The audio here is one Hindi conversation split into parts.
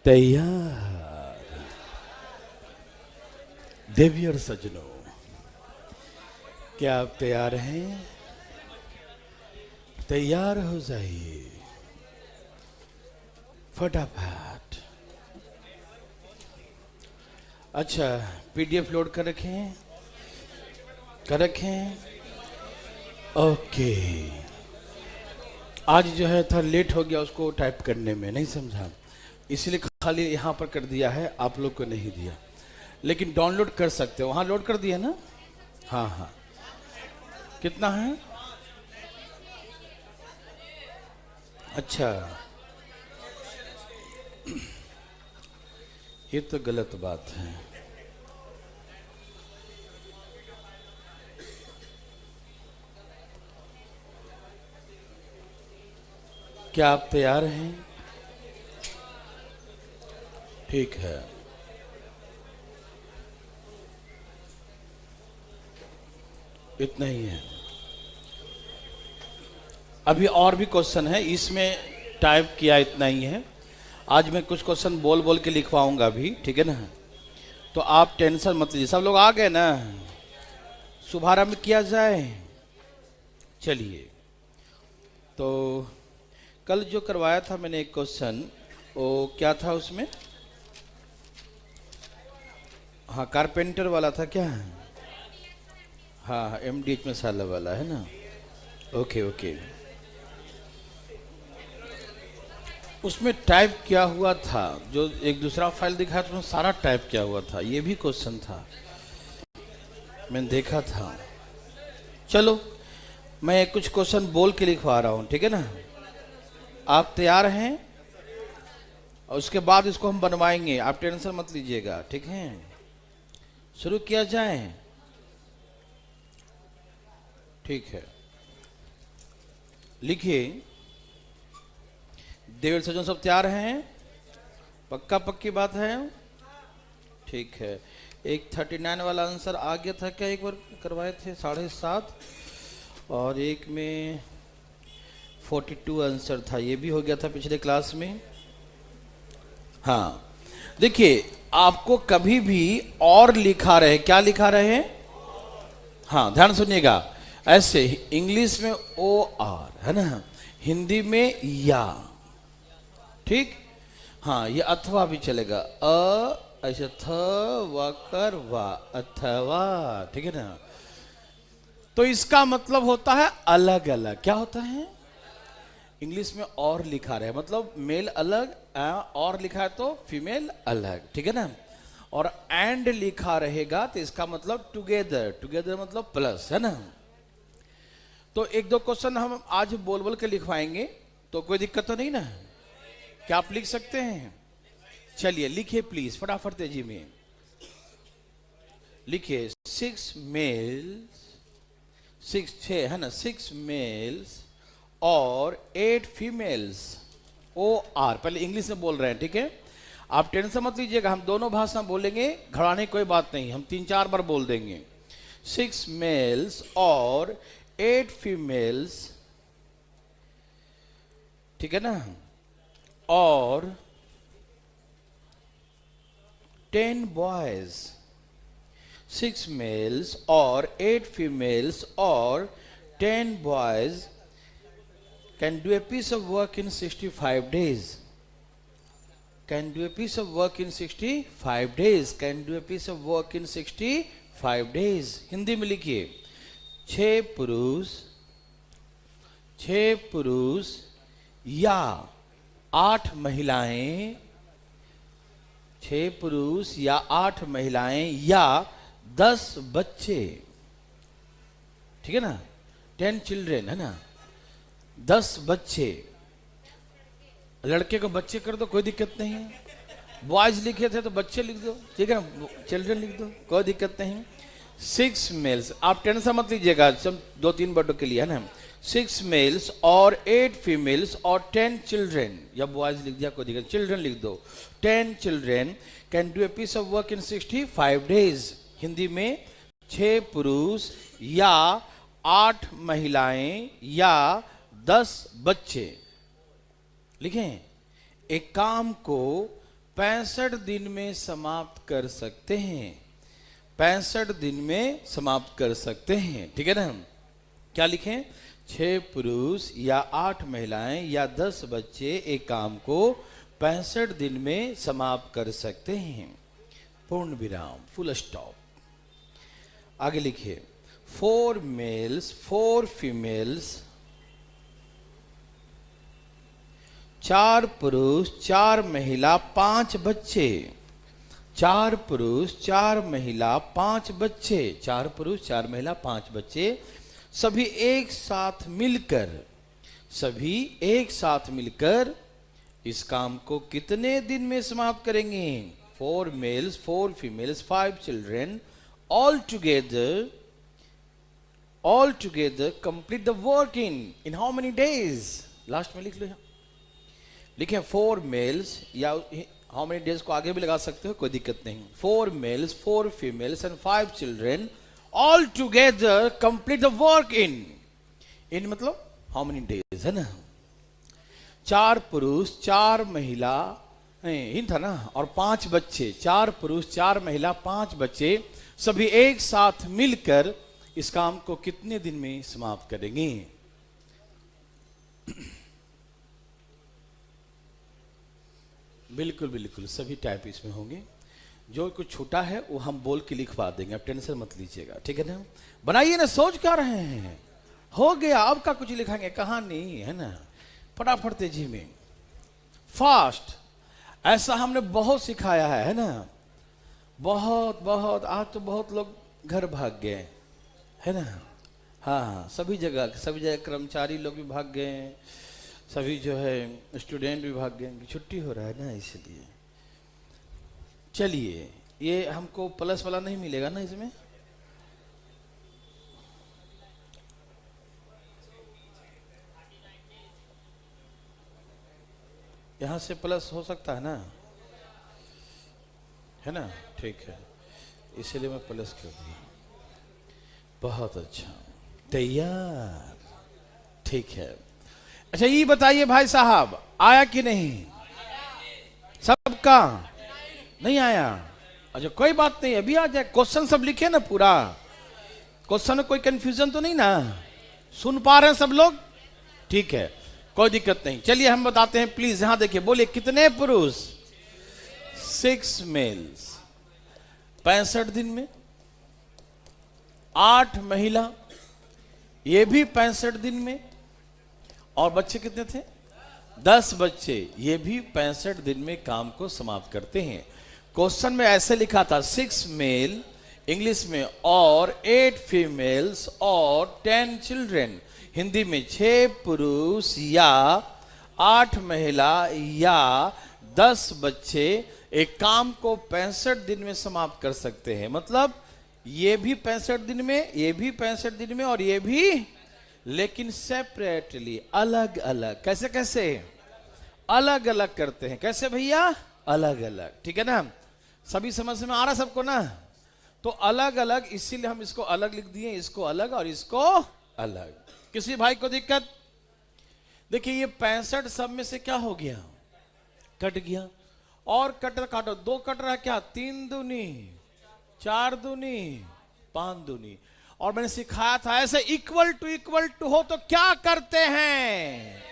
तैयार। देवी और सजनों, क्या आप तैयार हैं? तैयार हो जाइए फटाफट। अच्छा, पीडीएफ लोड कर रखें? कर रखें? ओके। आज जो है था लेट हो गया उसको टाइप करने में, नहीं समझा, इसलिए खाली यहाँ पर कर दिया है, आप लोग को नहीं दिया। लेकिन डाउनलोड कर सकते हो, वहाँ लोड कर दिया ना? हाँ हाँ। कितना है? अच्छा, ये तो गलत बात है। क्या आप तैयार हैं? ठीक है। इतना ही है। अभी और भी क्वेश्चन है, इसमें टाइप किया इतना ही है। आज मैं कुछ क्वेश्चन बोल बोल के लिखवाऊंगा भी, ठीक है ना? तो आप टेंशन मत लीजिए। सब लोग आ गए ना? शुभारंभ किया जाए। चलिए, तो कल जो करवाया था मैंने एक क्वेश्चन, वो क्या था उसमें? हाँ, कारपेंटर वाला था क्या? हाँ, एमडीएच मसाला वाला है ना? Okay okay. उसमें टाइप किया हुआ था, जो एक दूसरा फाइल दिखाया था उसमें सारा टाइप किया हुआ था। ये भी क्वेश्चन था, मैंने देखा था। चलो, मैं कुछ क्वेश्चन बोल के लिखवा रहा हूँ, ठीक है ना? आप तैयार हैं? और उसके बाद इसको हम बनवाएंगे, आप टेंशन मत लीजिएगा, ठीक है? शुरू किया जाए? ठीक है, लिखिए। देव सज्जन सब तैयार हैं? पक्का पक्की बात है? ठीक है। एक 39 वाला आंसर आ गया था क्या? एक बार करवाए थे 7.5, और एक में 42 आंसर था, ये भी हो गया था पिछले क्लास में। हाँ, देखिए, आपको कभी भी और लिखा रहे, क्या लिखा रहे? हाँ, ध्यान सुनिएगा। ऐसे इंग्लिश में ओ आर है ना, हिंदी में या, ठीक? हाँ, ये अथवा भी चलेगा। ऐसे थ वकर वा, अथवा, ठीक है ना? तो इसका मतलब होता है अलग अलग। क्या होता है? इंग्लिश में और लिखा रहे मतलब मेल अलग, और लिखा है तो फीमेल अलग, ठीक है ना? और एंड लिखा रहेगा तो इसका मतलब टुगेदर, टुगेदर मतलब प्लस, है ना? तो एक दो क्वेश्चन हम आज बोल बोल के लिखवाएंगे, तो कोई दिक्कत तो नहीं ना? क्या आप लिख सकते हैं? चलिए लिखिए प्लीज, फटाफट तेजी में लिखिए। 6 मेल्स, 6 है ना, 6 मेल्स और 8 फीमेल्स। ओ आर, पहले इंग्लिश में बोल रहे हैं, ठीक है? आप टेंशन मत लीजिएगा, हम दोनों भाषा बोलेंगे, घबराने की कोई बात नहीं, हम 3-4 बार बोल देंगे। 6 मेल्स और 8 फीमेल्स, ठीक है ना? और 10 बॉयज। 6 मेल्स और 8 फीमेल्स और 10 boys can do a piece of work in 65 days. Can do a piece of work in 65 days. Can do a piece of work in 65 days. Hindi में लिखिए। 6 पुरुष या 8 महिलाएं, 6 पुरुष या 8 महिलाएं या 10 बच्चे, ठीक है ना? 10 चिल्ड्रेन, है ना? 10 बच्चे। लड़के को बच्चे कर दो, कोई दिक्कत नहीं है। बॉयज लिखे थे तो बच्चे लिख दो, ठीक है ना? चिल्ड्रन लिख दो, कोई दिक्कत नहीं। 6 मेल्स, आप टेंशन मत लीजिएगा, सब 2-3 वर्डों के लिए, है ना? 6 मेल्स और 8 फीमेल्स और 10 चिल्ड्रेन, या बॉयज लिख दिया कोई दिक्कत, चिल्ड्रन लिख दो। 10 children can do a piece of work in 65 days. Hindi में 6 पुरुष या 8 महिलाएं या 10 बच्चे, लिखें, एक काम को 65 दिन में समाप्त कर सकते हैं। 65 दिन में समाप्त कर सकते हैं, ठीक है ना। क्या लिखें? 6 पुरुष या 8 महिलाएं या 10 बच्चे एक काम को 65 दिन में समाप्त कर सकते हैं। पूर्ण विराम, फुल स्टॉप। आगे लिखिए 4 मेल्स 4 फीमेल्स, 4 पुरुष 4 महिला 5 बच्चे। 4 पुरुष 4 महिला 5 बच्चे, 4 पुरुष 4 महिला 5 बच्चे, सभी एक साथ मिलकर इस काम को कितने दिन में समाप्त करेंगे? 4 males 4 females 5 children all together complete the work in how many days? Last में लिख लो, लिखें 4 मेल्स या हाउ मेनी डेज को आगे भी लगा सकते हो, कोई दिक्कत नहीं। 4 males 4 females and 5 children all together complete the work in मतलब हाउ मेनी डेज, है ना। 4 पुरुष 4 महिला इन था ना, और 5 बच्चे। 4 पुरुष 4 महिला 5 बच्चे सभी एक साथ मिलकर इस काम को कितने दिन में समाप्त करेंगे? बिल्कुल बिल्कुल सभी टाइप इसमें होंगे। जो कुछ छोटा है वो हम बोल के लिखवा देंगे, आप टेंशन मत लीजिएगा, ठीक है ना। बनाइए ना, सोच क्या रहे हैं, हो गया अब का कुछ लिखाएंगे, कहानी है ना, फटाफट तेजी में फास्ट। ऐसा हमने बहुत सिखाया है ना, बहुत। आज तो बहुत लोग घर भाग गए, है ना। हाँ, सभी जगह कर्मचारी लोग भी भाग गए, सभी जो है स्टूडेंट भी भाग गए, छुट्टी हो रहा है ना, इसलिए। चलिए, ये हमको प्लस वाला नहीं मिलेगा ना इसमें? यहां से प्लस हो सकता है ना, है ना, ठीक है, इसलिए मैं प्लस कर दिया। बहुत अच्छा, तैयार, ठीक है। अच्छा ये बताइए भाई साहब, आया कि नहीं? सबका नहीं आया? अच्छा कोई बात नहीं, अभी आ जाए। क्वेश्चन सब लिखे ना पूरा, क्वेश्चन में कोई कंफ्यूजन तो नहीं ना? सुन पा रहे हैं सब लोग? ठीक है, कोई दिक्कत नहीं। चलिए हम बताते हैं, प्लीज यहां देखिए, बोलिए कितने पुरुष? 6 मेल्स 65 दिन में, 8 महिला ये भी 65 दिन में, और बच्चे कितने थे? 10 बच्चे, ये भी 65 दिन में काम को समाप्त करते हैं। क्वेश्चन में ऐसे लिखा था 6 मेल इंग्लिश में और 8 फीमेल्स और 10 चिल्ड्रेन, हिंदी में 6 पुरुष या 8 महिला या 10 बच्चे एक काम को 65 दिन में समाप्त कर सकते हैं। मतलब ये भी 65 दिन में, ये भी 65 दिन में, और ये भी, लेकिन सेपरेटली, अलग अलग। कैसे कैसे? अलग अलग करते हैं। कैसे भैया? अलग अलग, ठीक है ना। सभी समझ में आ रहा सबको ना? तो अलग अलग, इसीलिए हम इसको अलग लिख दिए, इसको अलग और इसको अलग। किसी भाई को दिक्कत? देखिए ये 65 सब में से क्या हो गया? कट गया। और कटर काटो, 2 कट रहा, क्या 3 दूनी 4 दूनी 5 दूनी। और मैंने सिखाया था ऐसे इक्वल टू हो तो क्या करते हैं?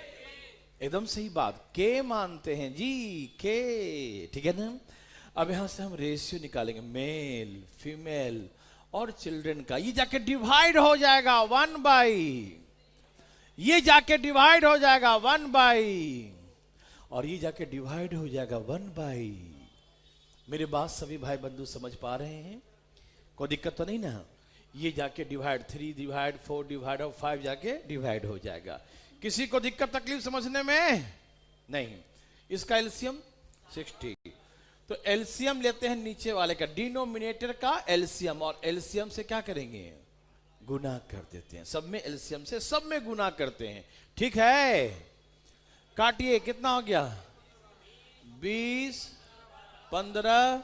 एकदम सही बात, के मानते हैं जी, के, ठीक है ना। अब यहां से हम रेशियो निकालेंगे, मेल फीमेल और चिल्ड्रन का। ये जाके डिवाइड हो जाएगा 1/, ये जाके डिवाइड हो जाएगा 1/, और ये जाके डिवाइड हो जाएगा 1/। मेरी बात सभी भाई बंधु समझ पा रहे हैं? कोई दिक्कत तो नहीं ना? ये जाके डिवाइड 3 डिवाइड 4 डिवाइड और 5 जाके डिवाइड हो जाएगा। किसी को दिक्कत तकलीफ समझने में? नहीं। इसका एलसीएम 60, तो एलसीएम लेते हैं नीचे वाले का, डिनोमिनेटर का एलसीएम, और एलसीएम से क्या करेंगे? गुना कर देते हैं। सब में एलसीएम से सब में गुना करते हैं, ठीक है। काटिए, कितना हो गया? 20 15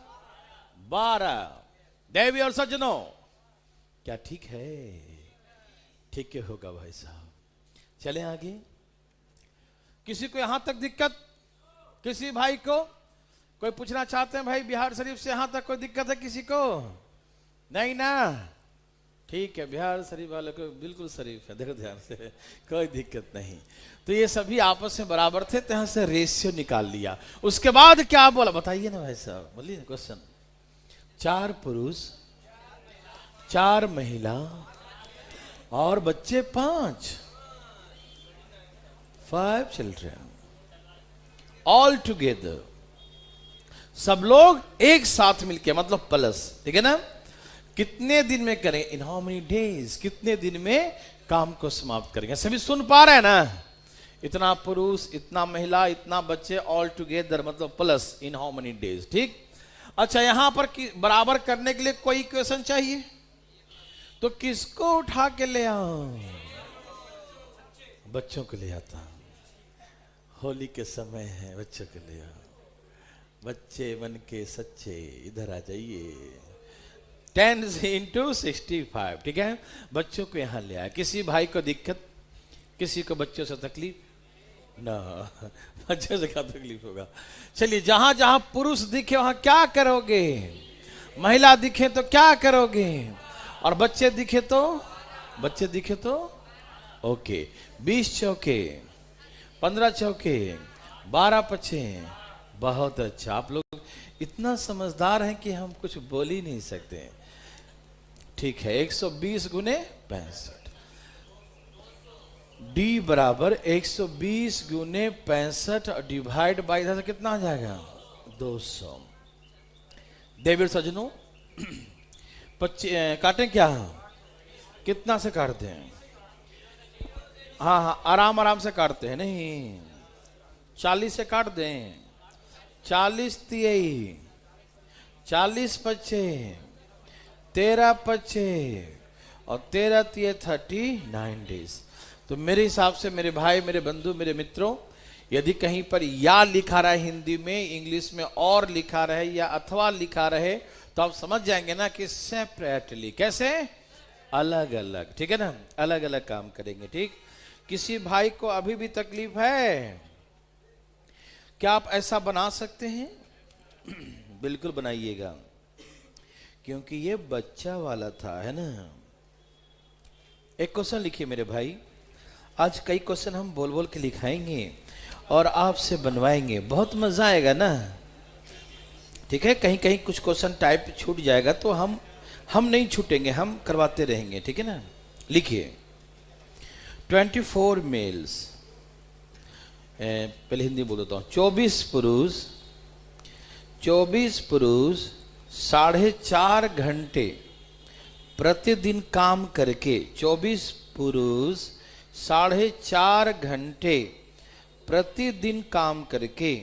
12। देवी और सज्जनों, क्या ठीक है? ठीक है होगा भाई साहब। चलें आगे। किसी को यहां तक दिक्कत? किसी भाई को? कोई पूछना चाहते हैं भाई बिहार शरीफ से यहां तक कोई दिक्कत है किसी को? नहीं ना? ठीक है, बिहार शरीफ वाले को बिल्कुल शरीफ है, देखो ध्यान से, कोई दिक्कत नहीं। तो ये सभी आपस में बराबर थे, तो यहां से रेशियो निकाल लिया। उसके बाद क्या बोला बताइए ना भाई साहब, बोलिए क्वेश्चन। 4 पुरुष 4 महिला और बच्चे 5 चिल्ड्रन ऑल टुगेदर, सब लोग एक साथ मिलके, मतलब प्लस, ठीक है ना। कितने दिन में करें? इन हाउ मेनी डेज, कितने दिन में काम को समाप्त करेंगे? सभी सुन पा रहे हैं ना? इतना पुरुष, इतना महिला, इतना बच्चे, ऑल टुगेदर मतलब plus, in how many days. ठीक। अच्छा, यहां पर बराबर करने के लिए कोई क्वेश्चन चाहिए तो किसको उठा के ले आओ? बच्चों को ले आता हूं, होली के समय है, बच्चों को ले आओ। बच्चे मन के सच्चे इधर आ जाइए। 10 into 65, ठीक है। बच्चों को यहां ले आया। किसी भाई को दिक्कत, किसी को बच्चों से तकलीफ ना, बच्चों से क्या तकलीफ होगा? चलिए, जहां जहां पुरुष दिखे वहां क्या करोगे? महिला दिखे तो क्या करोगे? और बच्चे दिखे तो ओके। 20 चौके, 15 चौके, 12 पचे। बहुत अच्छा, आप लोग इतना समझदार हैं कि हम कुछ बोल ही नहीं सकते। ठीक है, 120 गुने 65, डी बराबर 120 गुने 65 और डिवाइड बाई इधर से कितना आ जाएगा? 200। देवीर सजनों, काटें क्या? कितना से काटते हैं? हाँ हाँ, आराम आराम से काटते हैं, नहीं 40 से काट दें। 40 तिहाई, 40 पच्चे, 13 पच्चे और 13 तिहाई 39 डेज। तो मेरे हिसाब से मेरे भाई, मेरे बंधु, मेरे मित्रों, यदि कहीं पर या लिखा रहा है हिंदी में, इंग्लिश में और लिखा रहे या अथवा लिखा रहे, तो आप समझ जाएंगे ना कि सेपरेटली, कैसे? अलग अलग, ठीक है ना, अलग अलग काम करेंगे। ठीक। किसी भाई को अभी भी तकलीफ है? क्या आप ऐसा बना सकते हैं? बिल्कुल बनाइएगा, क्योंकि ये बच्चा वाला था, है ना। एक क्वेश्चन लिखिए मेरे भाई। आज कई क्वेश्चन हम बोल बोल के लिखाएंगे और आपसे बनवाएंगे, बहुत मजा आएगा ना। ठीक है, कहीं कहीं कुछ क्वेश्चन टाइप छूट जाएगा तो हम नहीं छूटेंगे, हम करवाते रहेंगे, ठीक है ना। लिखिए 24 मेल्स, पहले हिंदी बोल देता हूं। 24 पुरुष 4.5 घंटे प्रतिदिन काम करके, 24 पुरुष 4.5 घंटे प्रतिदिन काम करके,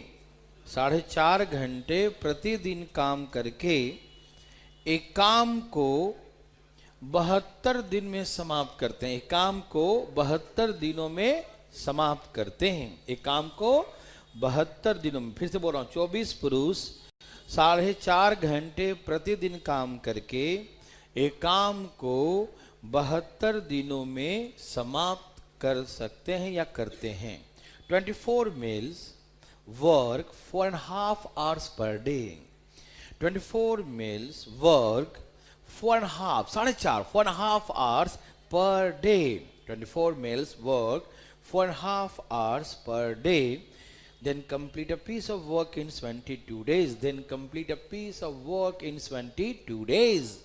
4.5 घंटे प्रतिदिन काम करके एक काम को 72 दिन में समाप्त करते हैं। एक काम को 72 दिनों में समाप्त करते हैं। एक काम को 72 दिनों में, फिर से बोल रहा हूं, 24 पुरुष 4.5 घंटे प्रतिदिन काम करके एक काम को 72 दिनों में समाप्त कर सकते हैं या करते हैं। 24 males work 4.5 hours per day. 24 males work 4.5 hours per day. 24 males work 4.5 hours per day. Then complete a piece of work in 22 days. Then complete a piece of work in 22 days.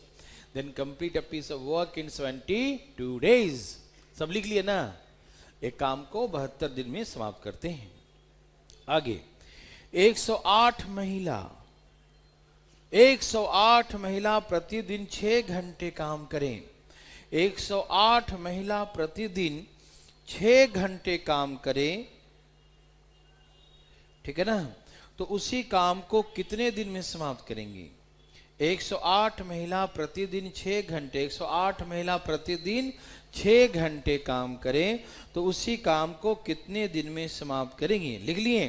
Then complete a piece of work in 22 days. सब लिख लिए ना। एक काम को 72 दिन में समाप्त करते हैं। आगे 108 महिला प्रतिदिन 6 घंटे काम करें। 108 महिला प्रतिदिन 6 घंटे काम करें, ठीक है ना। तो उसी काम को कितने दिन में समाप्त करेंगे? 108 महिला प्रतिदिन 6 घंटे, 108 महिला प्रतिदिन 6 घंटे काम करें, तो उसी काम को कितने दिन में समाप्त करेंगे? लिख लिए?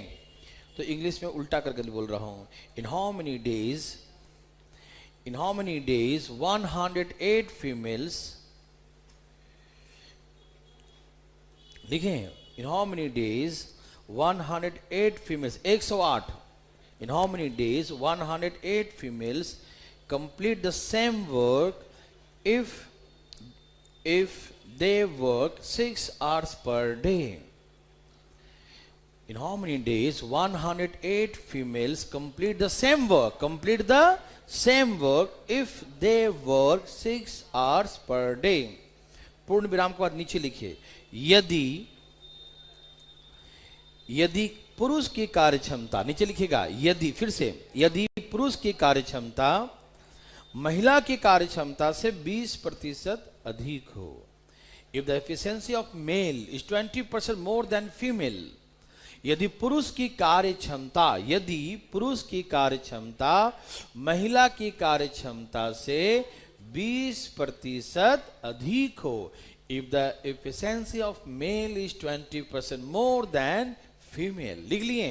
तो इंग्लिश में उल्टा करके बोल रहा हूं। In how many days 108 females, लिखें in how many days 108 females, 108 In how many days 108 females complete the same work if they work 6 hours per day? In how many days 108 females complete the same work? Complete the same work if they work 6 hours per day. पूर्ण विराम के बाद नीचे लिखिए, यदि पुरुष की कार्य क्षमता, नीचे लिखिएगा यदि, फिर से, यदि पुरुष की कार्य क्षमता महिला की कार्य क्षमता से 20% अधिक हो, if the efficiency of male is 20% more than female, यदि पुरुष की कार्य क्षमता महिला की कार्य क्षमता से 20% अधिक हो, if the efficiency of male is 20% more than female, लिख लिए,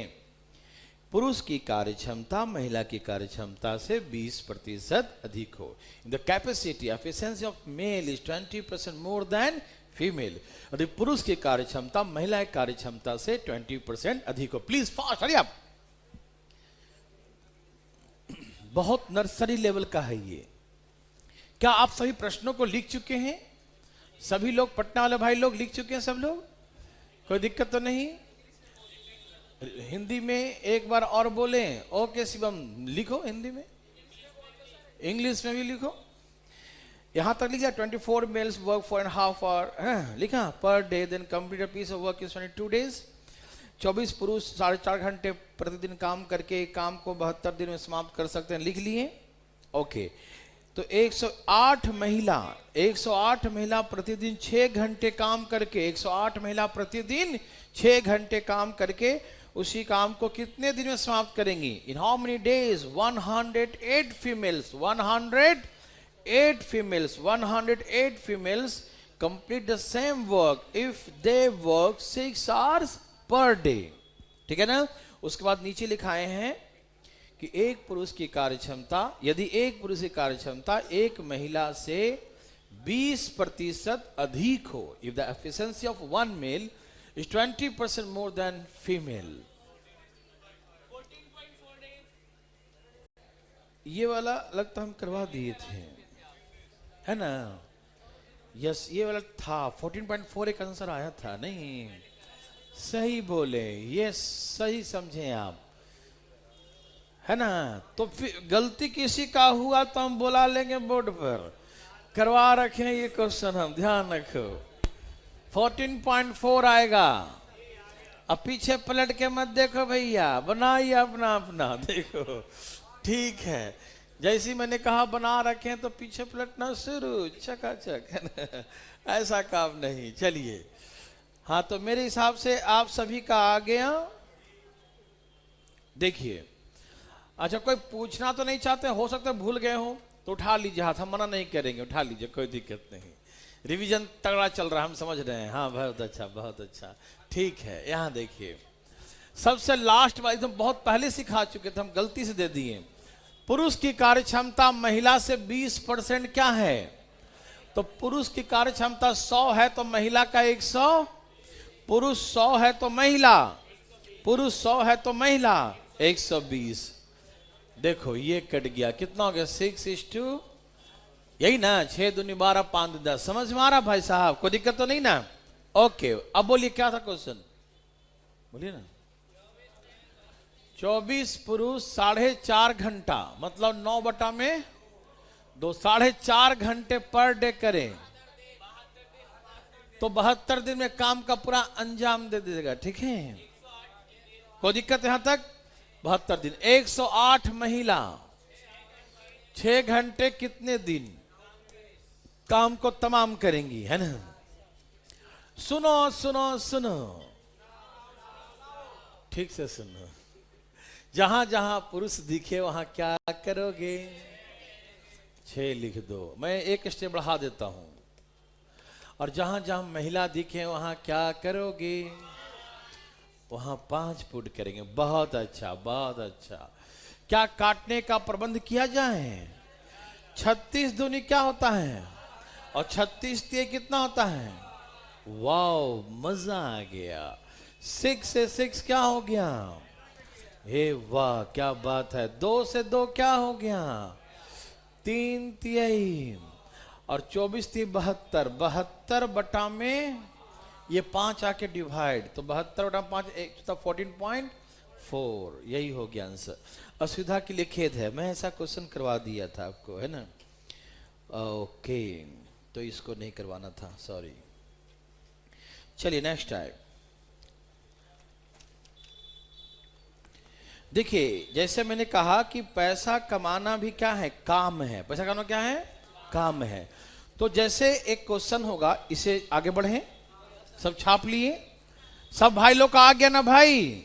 पुरुष की कार्य क्षमता महिला की कार्य क्षमता से 20% अधिक हो, the capacity efficiency of male is 20% more than female, यदि पुरुष की कार्य क्षमता महिला की कार्य क्षमता से 20% अधिक हो। Please fast, hurry up. बहुत नर्सरी लेवल का है ये। क्या आप सभी प्रश्नों को लिख चुके हैं? सभी लोग, पटना वाले भाई लोग लिख चुके हैं सब लोग? कोई दिक्कत तो नहीं? हिंदी में एक बार और बोले। ओके शिवम, लिखो हिंदी में, इंग्लिश में भी लिखो। यहां तक लिखा 24 मेल्स वर्क 4.5 आवर, लिखा per day, then complete a piece of work is 22 days. 24 पुरुष 4.5 घंटे प्रतिदिन काम करके काम को 72 दिन में समाप्त कर सकते हैं, लिख लिए। ओके, तो 108 महिला प्रतिदिन 6 घंटे काम करके, 108 महिला प्रतिदिन 6 घंटे काम करके उसी काम को कितने दिन में समाप्त करेंगी? इन how many days 108 females complete the same work if they work 6 hours per day। ठीक है ना? उसके बाद नीचे लिखाए हैं कि एक पुरुष की कार्य क्षमता, यदि एक पुरुष की कार्य क्षमता एक महिला से 20% अधिक हो, if the efficiency of one male is 20% more than female। ये वाला लगता हम करवा दिए थे, है ना? यस, ये वाला था 14.4 एक आंसर आया था। नहीं, सही बोले, ये सही समझे आप, है ना? तो फिर गलती किसी का हुआ तो हम बुला लेंगे बोर्ड पर, करवा रखे ये क्वेश्चन, हम ध्यान रखो 14.4 आएगा। अब पीछे पलट के मत देखो भैया, बनाइए अपना अपना, देखो ठीक है। जैसी मैंने कहा बना रखे तो पीछे पलटना शुरू, चकाचक, है ना? ऐसा काम नहीं। चलिए, हाँ, तो मेरे हिसाब से आप सभी का आ गया। देखिए, अच्छा कोई पूछना तो नहीं चाहते? हो सकता है भूल गए हो तो उठा लीजिए हाथ, हम मना नहीं करेंगे, उठा लीजिए, कोई दिक्कत नहीं। रिवीजन तगड़ा चल रहा है, हम समझ रहे हैं। हाँ, बहुत अच्छा, बहुत अच्छा, ठीक है। यहाँ देखिए, सबसे लास्ट वाली तो बहुत पहले सिखा चुके थे, हम गलती से दे दिए। पुरुष की कार्य क्षमता महिला से 20% क्या है? तो पुरुष की कार्य क्षमता 100 है तो महिला का 100, पुरुष 100 है तो महिला, 120। देखो ये कट गया, कितना हो गया? 6:2, यही ना? 6 दूनी 12, 5 दूनी 10। समझ में आ रहा भाई साहब? कोई दिक्कत तो नहीं ना? ओके, अब बोलिए क्या था क्वेश्चन, बोलिए ना। 24 पुरुष 4.5 घंटा, मतलब 9/2, 4.5 घंटे पर डे करें तो 72 दिन में काम का पूरा अंजाम दे देगा। ठीक है, कोई दिक्कत यहां तक? 72 दिन, 108 महिला 6 घंटे कितने दिन काम को तमाम करेंगी, है ना? सुनो सुनो सुनो, ठीक से सुनो। जहां जहां पुरुष दिखे वहां क्या करोगे? 6 लिख दो, मैं एक स्टेप बढ़ा देता हूं। और जहां जहां महिला दिखे वहां क्या करोगे? वहां 5 पुट करेंगे। बहुत अच्छा, बहुत अच्छा। क्या काटने का प्रबंध किया जाए? 36 दूनी क्या होता है? और 36 तिये कितना होता है? वाओ, मजा आ गया। 6 से 6 क्या हो गया? हे वाह, क्या बात है। 2 से 2 क्या हो गया? 3 तिहाई। और 24 थी 72, 72 बटा में ये 5 आके डिवाइड, तो 72 बटा 5 14.4, यही हो गया आंसर। असुविधा के लिए खेद है, मैं ऐसा क्वेश्चन करवा दिया था आपको, है ना। ओके, तो इसको नहीं करवाना था, सॉरी। चलिए नेक्स्ट टाइप। देखिए, जैसे मैंने कहा कि पैसा कमाना भी क्या है? काम है। पैसा कमाना क्या है? काम है। तो जैसे एक क्वेश्चन होगा, इसे आगे बढ़े, सब छाप लिए, सब भाई लोग का आ गया ना भाई?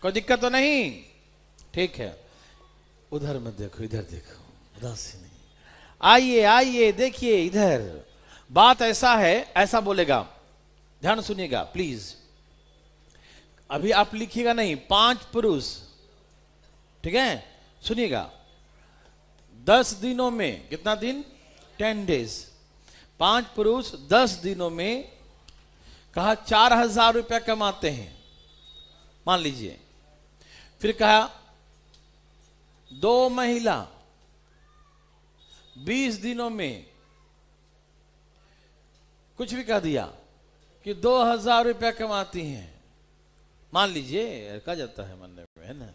कोई दिक्कत तो नहीं? ठीक है। उधर मत देखो, इधर देखो, उदासी नहीं। आइए आइए, देखिए इधर। बात ऐसा है, ऐसा बोलेगा, ध्यान सुनिएगा प्लीज। अभी आप लिखिएगा नहीं, 5 पुरुष, ठीक है, सुनिएगा। 10 दिनों में, कितना दिन? 10 डेज। 5 पुरुष 10 दिनों में कहा 4000 रुपया कमाते हैं, मान लीजिए। फिर कहा 2 महिला 20 दिनों में, कुछ भी कह दिया कि 2000 रुपया कमाती हैं, मान लीजिए, कहा जाता है मानने में, है ना।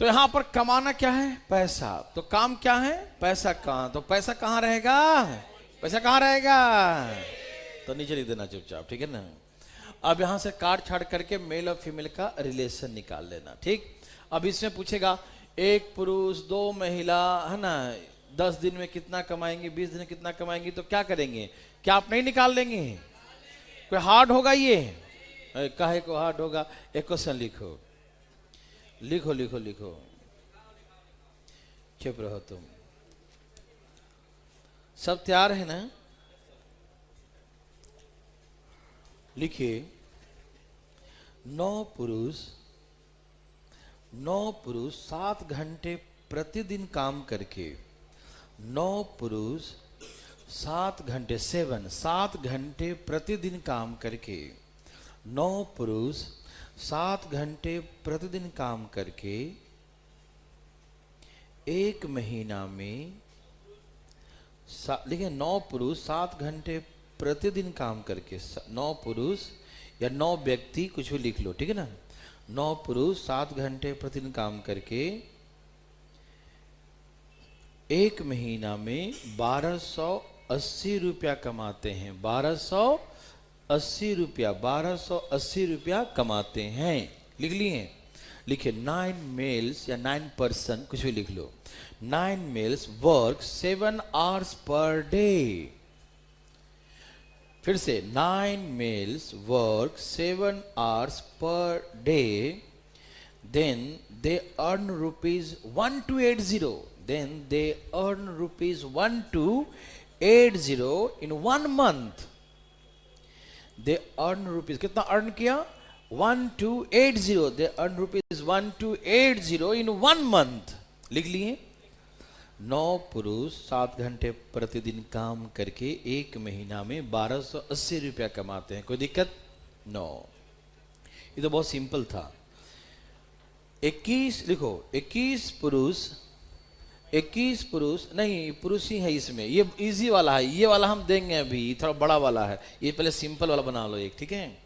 तो यहां पर कमाना क्या है? पैसा। तो काम क्या है? पैसा। कहां? तो पैसा कहां रहेगा? पैसा कहां रहेगा? तो नीचे लिख देना चुपचाप, ठीक है ना। अब यहां से काट छाड़ करके मेल और फीमेल का रिलेशन निकाल लेना, ठीक। अब इसमें पूछेगा 1 पुरुष 2 महिला, है ना, 10 दिन में कितना कमाएंगे, 20 दिन में कितना कमाएंगे, तो क्या करेंगे? क्या आप नहीं निकाल लेंगे? कोई हार्ड होगा ये? काहे को हार्ड होगा? एक क्वेश्चन लिखो, लिखो लिखो लिखो, चुप रहो तुम। सब तैयार है ना? लिखिए, 9 पुरुष 7 घंटे प्रतिदिन काम करके, 9 पुरुष 7 घंटे 7 घंटे प्रतिदिन काम करके, 9 पुरुष 7 घंटे प्रतिदिन काम करके एक महीना में, देखिए 9 पुरुष 7 घंटे प्रतिदिन काम करके, 9 पुरुष या 9 व्यक्ति, कुछ भी लिख लो, ठीक है ना। 9 पुरुष 7 घंटे प्रतिदिन काम करके एक महीना में 1280 रुपया कमाते हैं। 1280 रुपया, 1280 रुपया कमाते हैं। लिख लिए? लिखे 9 मेल्स या 9 पर्सन, कुछ भी लिख लो। 9 males work 7 hours per day. फिर से 9 males work 7 hours per day, then they earn rupees 1280. Then they earn rupees 1280 in 1 month. They earn rupees, कितना earn किया? 1280. They earn rupees 1280 in 1 month. लिख लिए? 9 पुरुष 7 घंटे प्रतिदिन काम करके एक महीना में 1280 रुपया कमाते हैं। कोई दिक्कत? नो। ये तो बहुत सिंपल था। 21 लिखो, 21 पुरुष नहीं, पुरुष ही है इसमें, ये इजी वाला है, ये वाला हम देंगे अभी, थोड़ा बड़ा वाला है, ये पहले सिंपल वाला बना लो एक, ठीक है।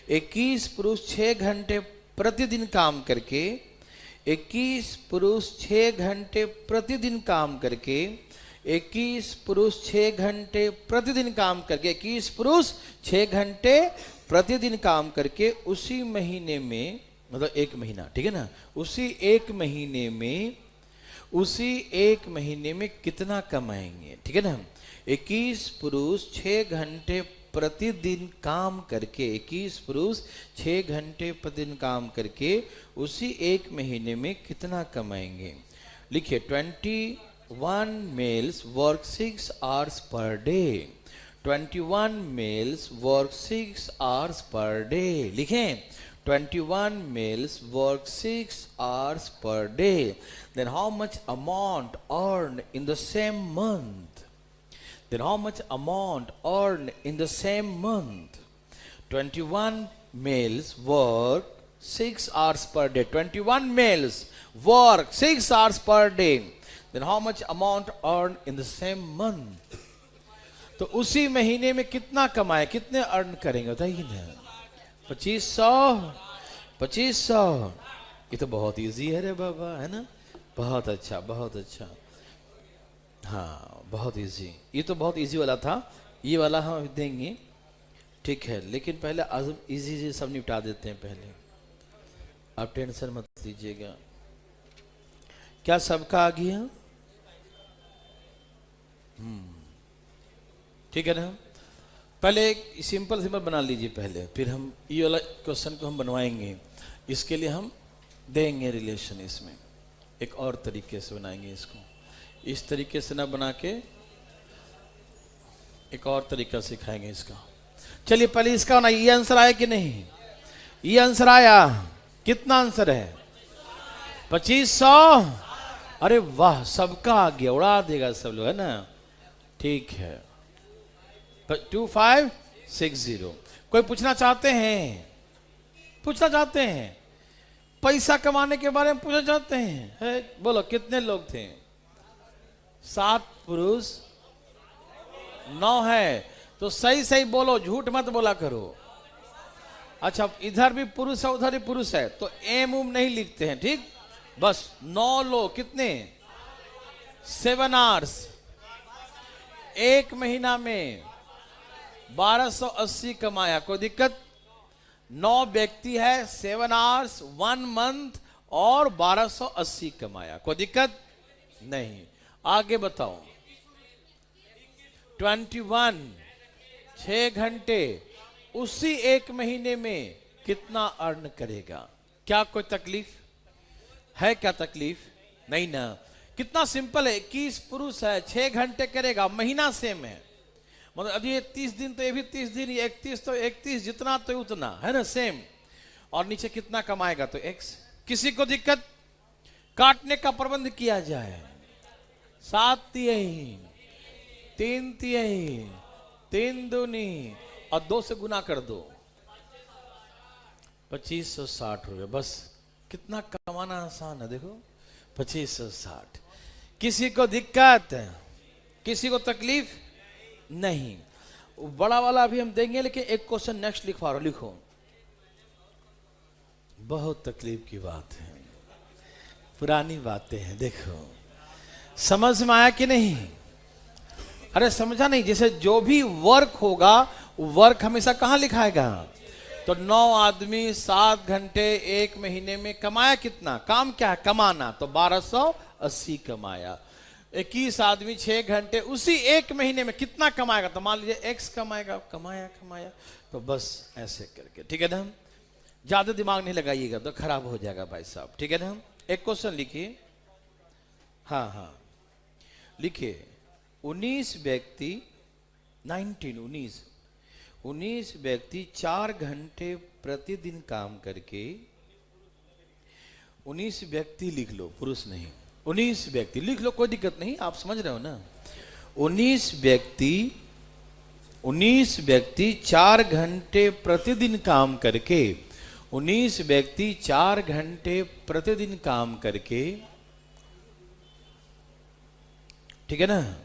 21 पुरुष 6 घंटे प्रतिदिन काम करके, 21 पुरुष 6 घंटे प्रतिदिन काम करके, 21 पुरुष 6 घंटे प्रतिदिन काम करके, 21 पुरुष 6 घंटे प्रतिदिन काम करके उसी महीने में, मतलब एक महीना, ठीक है ना, उसी एक महीने में कितना कमाएंगे, ठीक है ना। 21 पुरुष 6 घंटे प्रतिदिन काम करके, 21 पुरुष 6 घंटे प्रतिदिन काम करके उसी एक महीने में कितना कमाएंगे। लिखिए 21 males work 6 hours per day. 21 males work 6 hours per day. लिखें 21 males work 6 hours per day. Then how much amount earned in the same month? Then how much amount earned in the same month? 21 males work 6 hours per day. 21 males work 6 hours per day. Then how much amount earned in the same month? तो उसी महीने में कितना कमाए, कितने अर्न करेंगे बताइए ना। 2500। ये तो बहुत इजी है रे बाबा, है ना। बहुत अच्छा, बहुत अच्छा। हाँ बहुत इजी, ये तो बहुत इजी वाला था, ये वाला हम देंगे, ठीक है। लेकिन पहले आज इजी सब निपटा देते हैं पहले, आप टेंशन मत लीजिएगा। क्या सबका आ गया? ठीक है ना। पहले एक सिंपल सिंपल बना लीजिए पहले, फिर हम ये वाला क्वेश्चन को हम बनवाएंगे। इसके लिए हम देंगे रिलेशन, इसमें एक और तरीके से बनाएंगे इसको। इस तरीके से ना बना के एक और तरीका सिखाएंगे इसका। चलिए पहले इसका ना, ये आंसर आया कि नहीं? ये आंसर आया। कितना आंसर है? 2500। अरे वाह, सबका आ गया, उड़ा देगा सब लोग, है ना। ठीक है, 2560। कोई पूछना चाहते हैं? पूछना चाहते हैं? पैसा कमाने के बारे में पूछना चाहते हैं? है? बोलो कितने लोग थे? 7 पुरुष 9 है, तो सही सही बोलो, झूठ मत बोला करो। अच्छा, इधर भी पुरुष है उधर भी पुरुष है, तो एम उम नहीं लिखते हैं, ठीक। बस 9 लोग, कितने? 7 आवर्स। एक महीना में 1280 कमाया, कोई दिक्कत? 9 व्यक्ति है, 7 आवर्स, 1 मंथ और 1280 कमाया, कोई दिक्कत नहीं। आगे बताओ। 21 6 घंटे, उसी एक महीने में कितना अर्न करेगा? क्या कोई तकलीफ है? क्या तकलीफ नहीं ना। कितना सिंपल है। 21 पुरुष है, 6 घंटे करेगा, महीना सेम है। मतलब अब ये 30 दिन तो ये भी 30 दिन, ये 31 तो 31, जितना तो उतना, है ना, सेम। और नीचे कितना कमाएगा तो x। किसी को दिक्कत? काटने का प्रबंध किया जाए। 7 तिहाई, 3 तिहाई, 3 दूनी और 2 से गुना कर दो, 2560 रुपए। बस कितना कमाना आसान है, देखो 2560। किसी को दिक्कत? किसी को तकलीफ नहीं। बड़ा वाला अभी हम देंगे, लेकिन एक क्वेश्चन नेक्स्ट लिखवा रहा, लिखो। बहुत तकलीफ की बात है, पुरानी बातें हैं, देखो समझ में आया कि नहीं? अरे समझा नहीं? जैसे जो भी वर्क होगा, वर्क हमेशा कहां लिखाएगा? तो 9 आदमी 7 घंटे एक महीने में कमाया कितना? काम क्या है? कमाना। तो 1280 कमाया। 21 आदमी 6 घंटे, उसी एक महीने में कितना कमाएगा? तो मान लीजिए x कमाएगा, कमाया। तो बस ऐसे करके, ठीक है ना। ज्यादा दिमाग नहीं लगाइएगा तो खराब हो जाएगा भाई साहब, ठीक है ना। एक क्वेश्चन लिखिए। हाँ लिखिए। 19 व्यक्ति 19 व्यक्ति 4 घंटे प्रतिदिन काम करके, 19 व्यक्ति लिख लो, पुरुष नहीं, 19 व्यक्ति लिख लो, कोई दिक्कत नहीं, आप समझ रहे हो ना। 19 व्यक्ति 4 घंटे प्रतिदिन काम करके, 19 व्यक्ति 4 घंटे प्रतिदिन काम करके, ठीक है ना।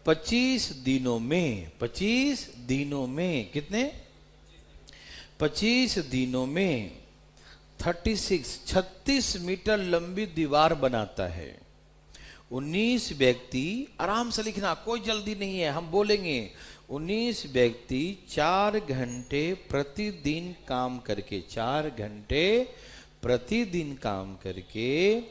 25 दिनों में कितने? 25 दिनों में 36 मीटर लंबी दीवार बनाता है। 19 व्यक्ति, आराम से लिखना, कोई जल्दी नहीं है, हम बोलेंगे। 19 व्यक्ति 4 घंटे प्रतिदिन काम करके, 4 घंटे प्रतिदिन काम करके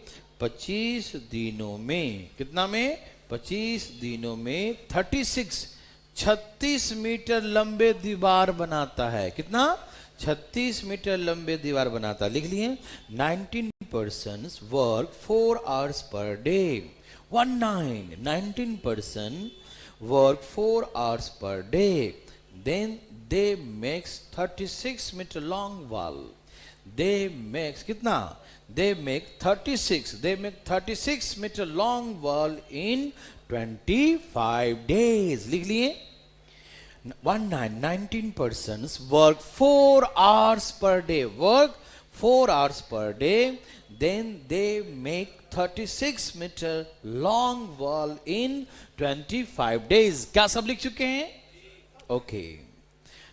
25 दिनों में, कितना में? 25 दिनों में 36 मीटर लंबे दीवार बनाता है। कितना? 36 मीटर लंबे दीवार बनाता है। लिख लिए। 19 persons work 4 hours per day. 19 person work 4 hours per day. Then they makes 36 meter long wall. They makes कितना? They make 36 meter long wall in 25 days. लिख लिए। 19 persons work 4 hours per day. Work 4 hours per day. Then they make 36 meter long wall in 25 days. क्या सब लिख चुके हैं? ओके,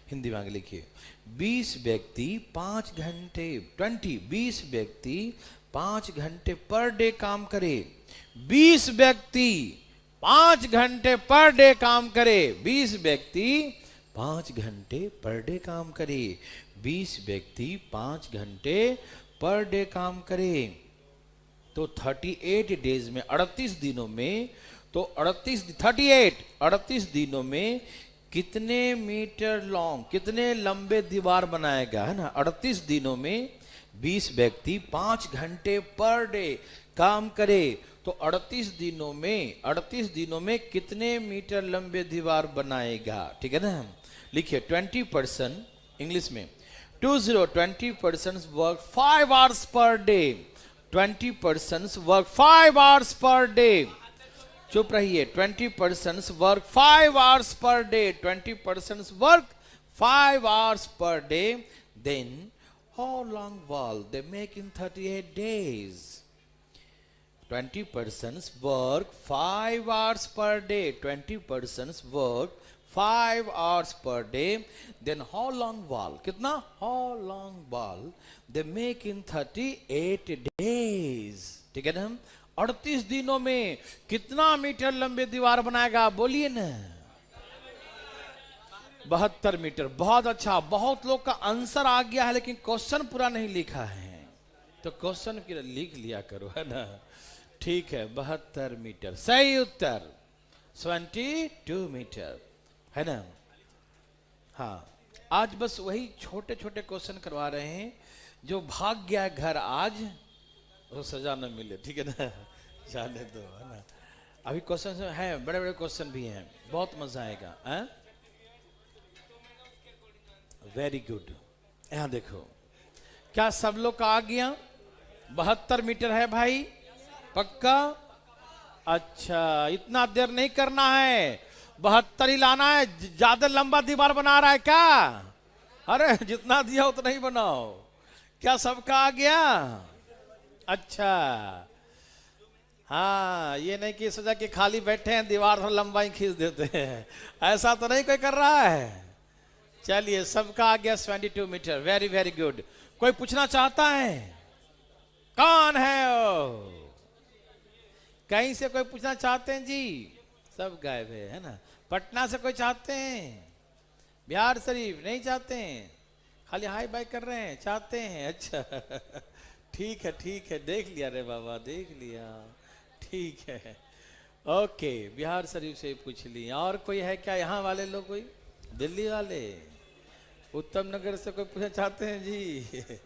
हिंदी में आगे लिखिए। 20 व्यक्ति 5 घंटे 20 व्यक्ति 5 घंटे पर डे काम करे। 20 व्यक्ति 5 घंटे पर डे काम करे। 20 व्यक्ति 5 घंटे पर डे काम करे। 20 व्यक्ति 5 घंटे पर डे काम करे। तो 38 डेज में 38 दिनों में, तो 38 दिनों में कितने मीटर लॉन्ग, कितने लंबे दीवार बनाएगा, है ना? 38 दिनों में 20 व्यक्ति 5 घंटे पर डे काम करे, तो 38 दिनों में कितने मीटर लंबे दीवार बनाएगा? ठीक है ना? लिखिए 20% इंग्लिश में 20% work 5 hours per day. 20% work 5 hours per day. चुप रहिए। 20% work 5 hours per day. 20% work 5 hours per day. Then how long will they make in 38 days? 20% work 5 hours per day. 20% work 5 hours per day. Then how long wall? कितना? How long wall they make in 38 days? ठीक है ना? 38 दिनों में कितना मीटर लंबे दीवार बनाएगा? बोलिए ना। 72 मीटर। बहुत अच्छा, बहुत लोग का आंसर आ गया है, लेकिन क्वेश्चन पूरा नहीं लिखा है, तो क्वेश्चन की लिख लिया करो, है ना? ठीक है, 72 मीटर सही उत्तर। 72 मीटर, है ना? हाँ, आज बस वही छोटे छोटे क्वेश्चन करवा रहे हैं। जो भाग गया घर आज वो सजा न मिले, ठीक है ना? जाने दो, है ना? अभी क्वेश्चन हैं, बड़े बड़े क्वेश्चन भी हैं, बहुत मजा आएगा। Very good. यहाँ देखो, क्या सब लोग का आ गया? 72 मीटर है भाई, पक्का? अच्छा, इतना देर नहीं करना है, 72 ही लाना है। ज्यादा लंबा दीवार बना रहा है क्या? अरे जितना दिया उतना ही बनाओ। क्या सबका आ गया? अच्छा, हाँ, ये नहीं कि सोचा कि खाली बैठे हैं दीवार थोड़ा लंबा ही खींच देते हैं, ऐसा तो नहीं कोई कर रहा है। चलिए, सबका आ गया 72 मीटर। Very very good. कोई पूछना चाहता है? कौन है वो? कहीं से कोई पूछना चाहते हैं जी? सब गायब है ना? पटना से कोई चाहते हैं? बिहार शरीफ नहीं चाहते हैं, खाली हाई बाई कर रहे हैं, चाहते हैं? अच्छा ठीक है, देख लिया रे बाबा, देख लिया, ठीक है, ओके। बिहार शरीफ से पूछ लिया। और कोई है क्या यहाँ वाले लोग? कोई दिल्ली वाले, उत्तम नगर से कोई पूछना चाहते हैं जी?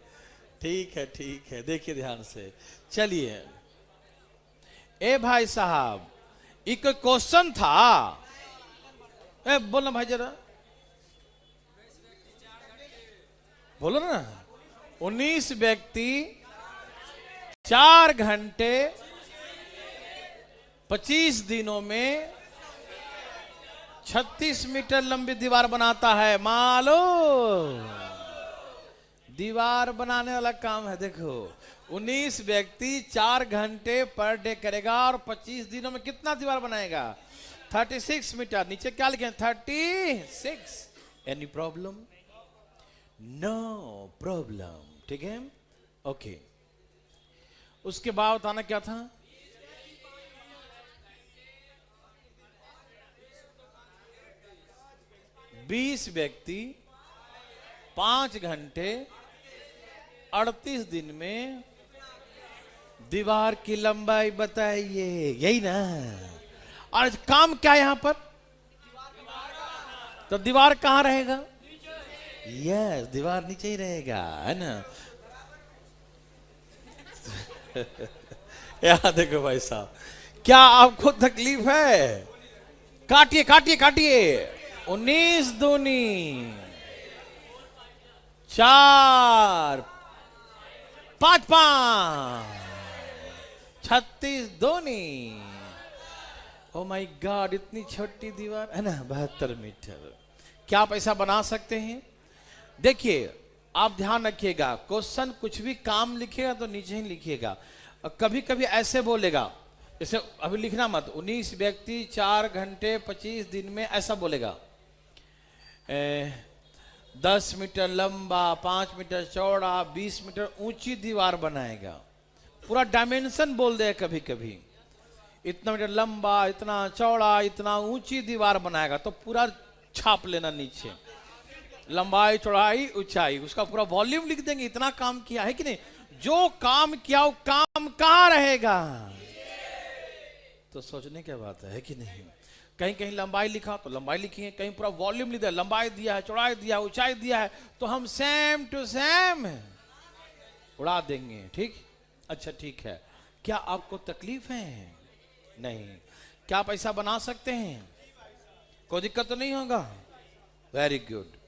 ठीक है, देखिए ध्यान से। चलिए, ए भाई साहब, एक क्वेश्चन था, ए बोलो भाई जरा, बोलो ना। 19 व्यक्ति 4 घंटे 25 दिनों में 36 मीटर लंबी दीवार बनाता है। मालो दीवार बनाने वाला काम है। देखो, 19 व्यक्ति 4 घंटे पर डे करेगा और 25 दिनों में कितना दीवार बनाएगा? 36 मीटर। नीचे क्या लिखे? 36। Any problem? No problem. ठीक है, ओके। उसके बाद बताना क्या था? बीस व्यक्ति 5 घंटे 38 दिन में दीवार की लंबाई बताइए, यही ना? और काम क्या है यहां पर? तो दीवार कहां रहेगा? यस, दीवार नीचे ही रहेगा, है ना? यहां देखो भाई साहब, क्या आपको तकलीफ है? काटिए काटिए काटिए। 19 दूनी 4, 5 5, 36 दूनी। ओ माय गॉड, इतनी छोटी दीवार है ना? 72 मीटर। क्या पैसा बना सकते हैं? देखिए, आप ध्यान रखिएगा, क्वेश्चन कुछ भी काम लिखिएगा तो नीचे ही लिखिएगा। कभी कभी ऐसे बोलेगा, इसे अभी लिखना मत, 19 व्यक्ति 4 घंटे 25 दिन में, ऐसा बोलेगा। 10 मीटर लंबा, 5 मीटर चौड़ा, 20 मीटर ऊंची दीवार बनाएगा। पूरा डायमेंशन बोल दे कभी कभी, इतना मीटर लंबा, इतना चौड़ा, इतना ऊंची दीवार बनाएगा, तो पूरा छाप लेना नीचे, लंबाई चौड़ाई ऊंचाई, उसका पूरा वॉल्यूम लिख देंगे। इतना काम किया है कि नहीं? जो काम किया वो काम कहां रहेगा? तो सोचने की बात है कि नहीं? कहीं कहीं लंबाई लिखा तो लंबाई लिखी, कहीं पूरा वॉल्यूम लिख दिया, लंबाई दिया है, चौड़ाई दिया है, ऊंचाई दिया है, तो हम सेम टू सेम उड़ा देंगे। ठीक? अच्छा ठीक है। क्या आपको तकलीफ है? नहीं। क्या पैसा बना सकते हैं? कोई दिक्कत तो नहीं होगा? Very good.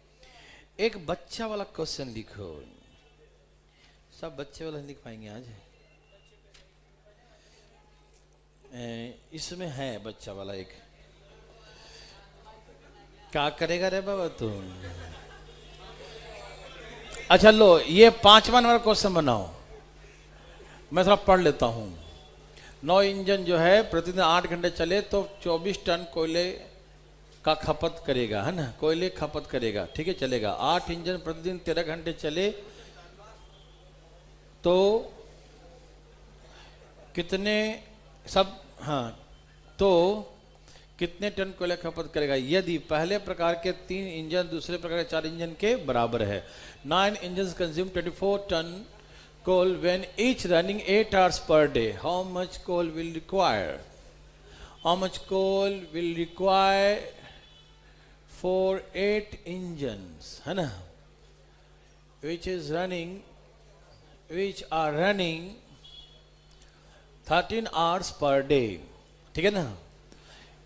एक बच्चा वाला क्वेश्चन लिखो। सब बच्चे वाला लिख पाएंगे आज? इसमें है बच्चा वाला एक। क्या करेगा रे बाबा तुम? अच्छा लो, ये 5वां नंबर क्वेश्चन बनाओ। मैं थोड़ा पढ़ लेता हूं। 9 इंजन जो है प्रतिदिन 8 घंटे चले तो 24 टन कोयले का खपत करेगा, है ना? कोयले खपत करेगा, ठीक है, चलेगा। 8 इंजन प्रतिदिन 13 घंटे चले तो कितने सब, हाँ, तो कितने टन कोयला खपत करेगा यदि पहले प्रकार के 3 इंजन दूसरे प्रकार के 4 इंजन के बराबर है? 9 engine consume 24 ton coal when each running 8 hours per day. How much coal will require? How much coal will require for 8 engines, है ना? Which are running 13 hours per day. ठीक है ना?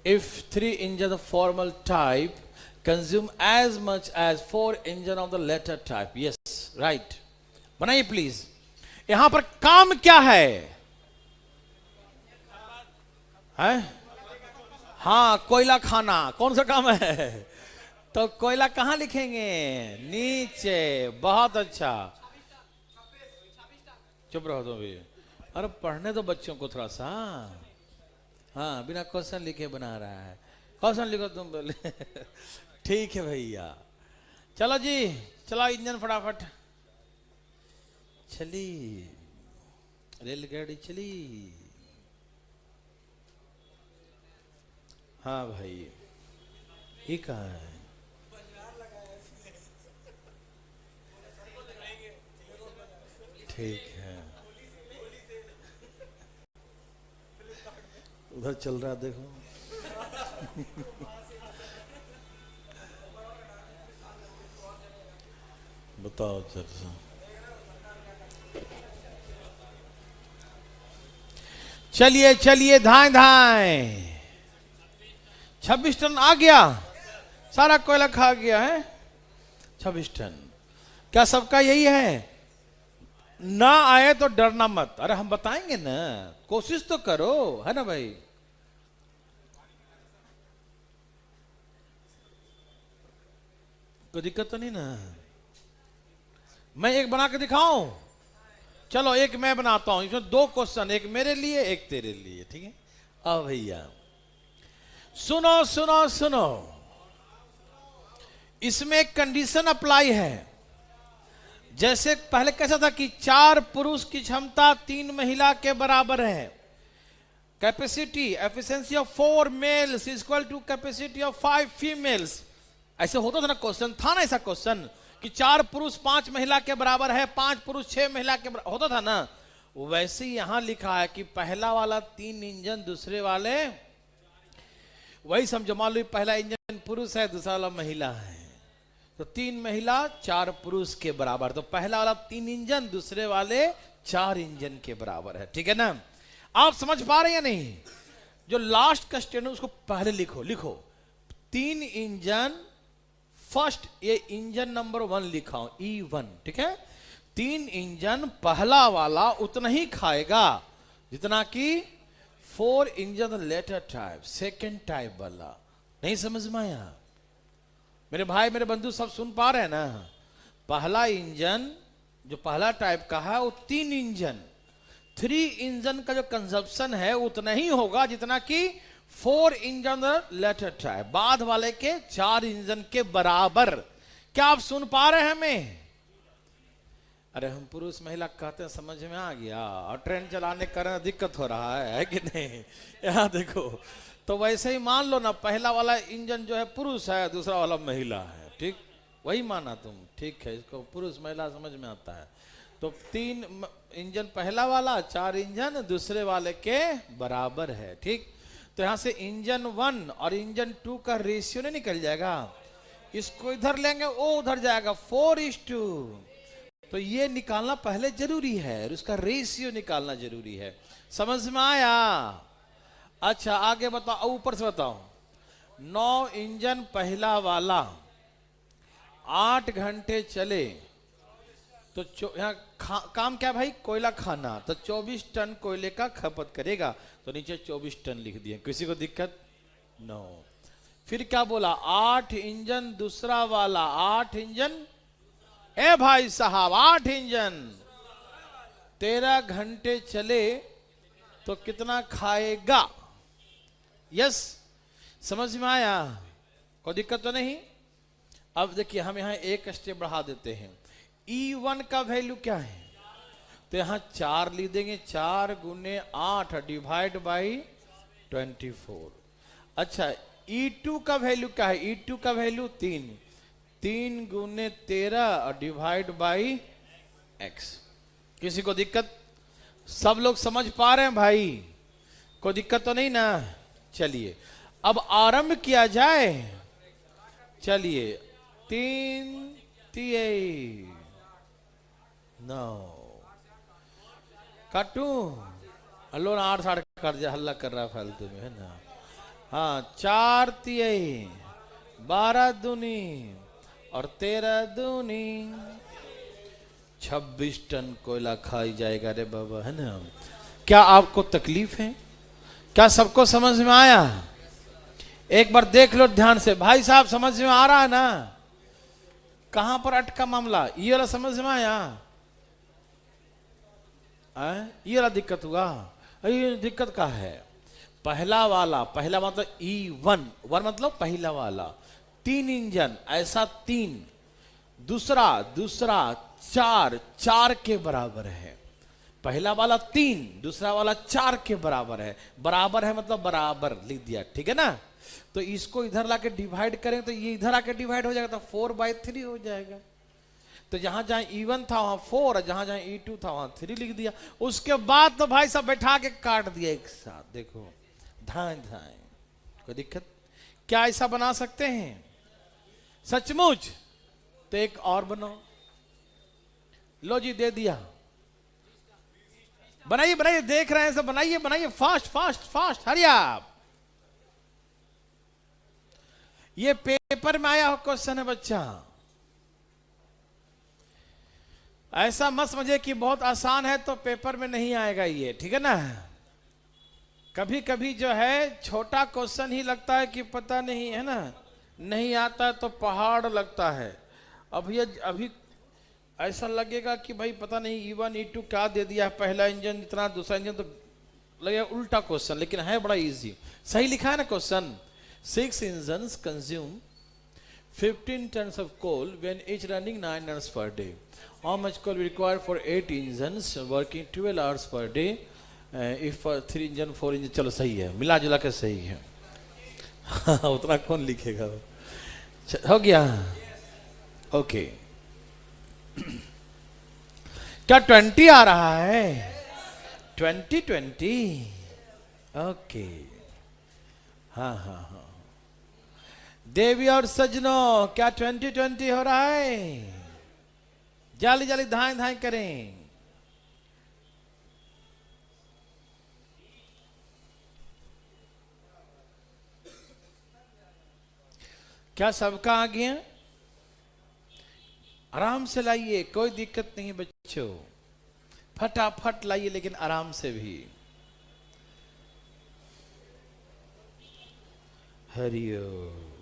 If 3 engines of formal type consume as much as 4 engines of the latter type. Yes, right. बनाइए प्लीज। यहां पर काम क्या है? हाँ, कोयला खाना। कौन सा काम है? तो कोयला कहां लिखेंगे? नीचे। बहुत अच्छा। चुप रहो तुम भी। अरे पढ़ने दो बच्चों को थोड़ा सा। हाँ, बिना क्वेश्चन लिखे बना रहा है। क्वेश्चन लिखो तुम पहले। ठीक है भैया। चलो जी, चलाओ इंजन फटाफट। चली रेलगाड़ी चली। हाँ भाई, ये कहाँ है? ठीक है, उधर चल रहा देखो। बताओ जरा। चलिए चलिए, धाए धाए। 26 टन आ गया, सारा कोयला खा गया है। 26 टन। क्या सबका यही है? ना आए तो डरना मत। अरे हम बताएंगे ना, कोशिश तो करो, है ना भाई? कोई दिक्कत तो नहीं ना? मैं एक बना के दिखाऊं? चलो एक मैं बनाता हूं। इसमें 2 क्वेश्चन, एक मेरे लिए एक तेरे लिए, ठीक है? आओ भैया, सुनो सुनो सुनो। इसमें एक कंडीशन अप्लाई है। जैसे पहले कैसा था कि 4 पुरुष की क्षमता 3 महिला के बराबर है। Capacity efficiency of 4 males is equal to capacity of 5 females. ऐसे होता था ना, क्वेश्चन था ना ऐसा क्वेश्चन कि 4 पुरुष 5 महिला के बराबर है, 5 पुरुष 6 महिला के बराबर होता था ना। वैसे ही यहां लिखा है कि पहला वाला 3 इंजन, दूसरे वाले, वही समझो, मान लो पहला इंजन पुरुष है, दूसरा वाला महिला है, तो 3 महिला 4 पुरुष के बराबर। तो पहला वाला 3 इंजन, दूसरे वाले 4 इंजन के बराबर है। ठीक है ना? आप समझ पा रहे हैं या नहीं? जो लास्ट का स्टेटमेंट उसको पहले लिखो। लिखो 3 इंजन, फर्स्ट ये इंजन नंबर 1 लिखा हूं, E1। ठीक है? 3 इंजन, पहला वाला उतना ही खाएगा जितना कि 4 engine latter type, second type वाला। नहीं समझ में आया? मेरे भाई मेरे बंधु सब सुन पा रहे हैं ना? पहला इंजन जो पहला टाइप का है वो 3 इंजन, 3 इंजन का जो कंजप्शन है उतना ही होगा जितना कि 4 इंजन लेटर टाइप, बाद वाले के 4 इंजन के बराबर। क्या आप सुन पा रहे हैं हमें? अरे हम पुरुष महिला कहते हैं, समझ में आ गया? और ट्रेन चलाने करने दिक्कत हो रहा है कि नहीं? यहाँ देखो, तो वैसे ही मान लो ना, पहला वाला इंजन जो है पुरुष है, दूसरा वाला महिला है, ठीक? वही माना तुम, ठीक है, इसको पुरुष महिला समझ में आता है। तो 3 इंजन पहला वाला, 4 इंजन दूसरे वाले के बराबर है, ठीक? तो यहां से इंजन 1 और इंजन 2 का रेशियो नहीं निकल जाएगा? इसको इधर लेंगे, वो उधर जाएगा, 4:2। तो ये निकालना पहले जरूरी है और उसका रेशियो निकालना जरूरी है। समझ में आया? अच्छा आगे बताओ, ऊपर से बताओ। 9 इंजन पहला वाला 8 घंटे चले तो यहाँ काम क्या भाई? कोयला खाना। तो 24 टन कोयले का खपत करेगा, तो नीचे 24 टन लिख दिए। किसी को दिक्कत? नो। फिर क्या बोला? 8 इंजन दूसरा वाला, 8 इंजन, ए भाई साहब 8 इंजन 13 घंटे चले तो कितना खाएगा? यस, समझ में आया? कोई दिक्कत तो नहीं? अब देखिए हम यहाँ एक स्टेप बढ़ा देते हैं। E1 का वैल्यू क्या है? तो यहाँ 4 लिख देंगे, 4 गुने 8 डिवाइड बाई 24। अच्छा E2 का वैल्यू क्या है? E2 का वैल्यू 3 गुने 13 और डिवाइड बाई x। किसी को दिक्कत? सब लोग समझ पा रहे हैं भाई? कोई दिक्कत तो नहीं ना? चलिए अब आरंभ किया जाए। चलिए 3 3 9 काटू, हल्लो ना 8 साढ़े कर जा, हल्ला कर रहा फालतू में, है ना? हाँ 4 3 12 दूनी और 13 दूनी 26 टन कोयला खाई जाएगा रे बाबा, है ना? क्या आपको तकलीफ है? क्या सबको समझ में आया? एक बार देख लो ध्यान से। भाई साहब समझ में आ रहा है ना? कहां पर अटका मामला? ये वाला समझ में आया? ये वाला दिक्कत हुआ? ये दिक्कत का है? पहला वाला, पहला मतलब E1, 1 मतलब पहला वाला, 3 इंजन, ऐसा 3, दूसरा 4 के बराबर है। पहला वाला 3, दूसरा वाला 4 के बराबर है। बराबर है मतलब बराबर लिख दिया, ठीक है ना? तो इसको इधर लाके डिवाइड करें तो ये इधर आके डिवाइड हो जाएगा, तो 4/3 हो जाएगा। तो जहां जहां E1 था वहां 4 और जहां जहां E2 था वहां 3 लिख दिया। उसके बाद तो भाई सब बैठा के काट दिया एक साथ, देखो धाए धाए। कोई दिक्कत? क्या ऐसा बना सकते हैं? सचमुच? तो एक और बनाओ। लो जी दे दिया, बनाइए बनाइए, देख रहे हैं सब, बनाइए बनाइए, फास्ट फास्ट फास्ट, हरी आप। ये पेपर में आया क्वेश्चन है बच्चा, ऐसा मत समझे कि बहुत आसान है तो पेपर में नहीं आएगा ये, ठीक है ना? कभी कभी जो है छोटा क्वेश्चन ही लगता है कि पता नहीं, है ना? नहीं आता तो पहाड़ लगता है। अभी ऐसा लगेगा कि भाई पता नहीं E1 E2 क्या दे दिया, पहला इंजन इतना, दूसरा इंजन, तो लगेगा उल्टा क्वेश्चन, लेकिन है बड़ा इजी। सही लिखा है ना question? 6 engines consume 15 tons of coal when each running 9 hours per day. How much coal will required for 8 engines working 12 hours per day? If 3 engine 4 engine, चलो सही है, मिला जुला के सही है। उतना कौन लिखेगा? हो गया? ओके। क्या 20 आ रहा है? 20 ओके। हाँ हाँ हाँ। देवी और सजनों, क्या 20 हो रहा है? जाली जाली धाए धाए करें। क्या सबका आ गया? आराम से लाइए, कोई दिक्कत नहीं बच्चों, फटाफट लाइए, लेकिन आराम से भी। हरिओम।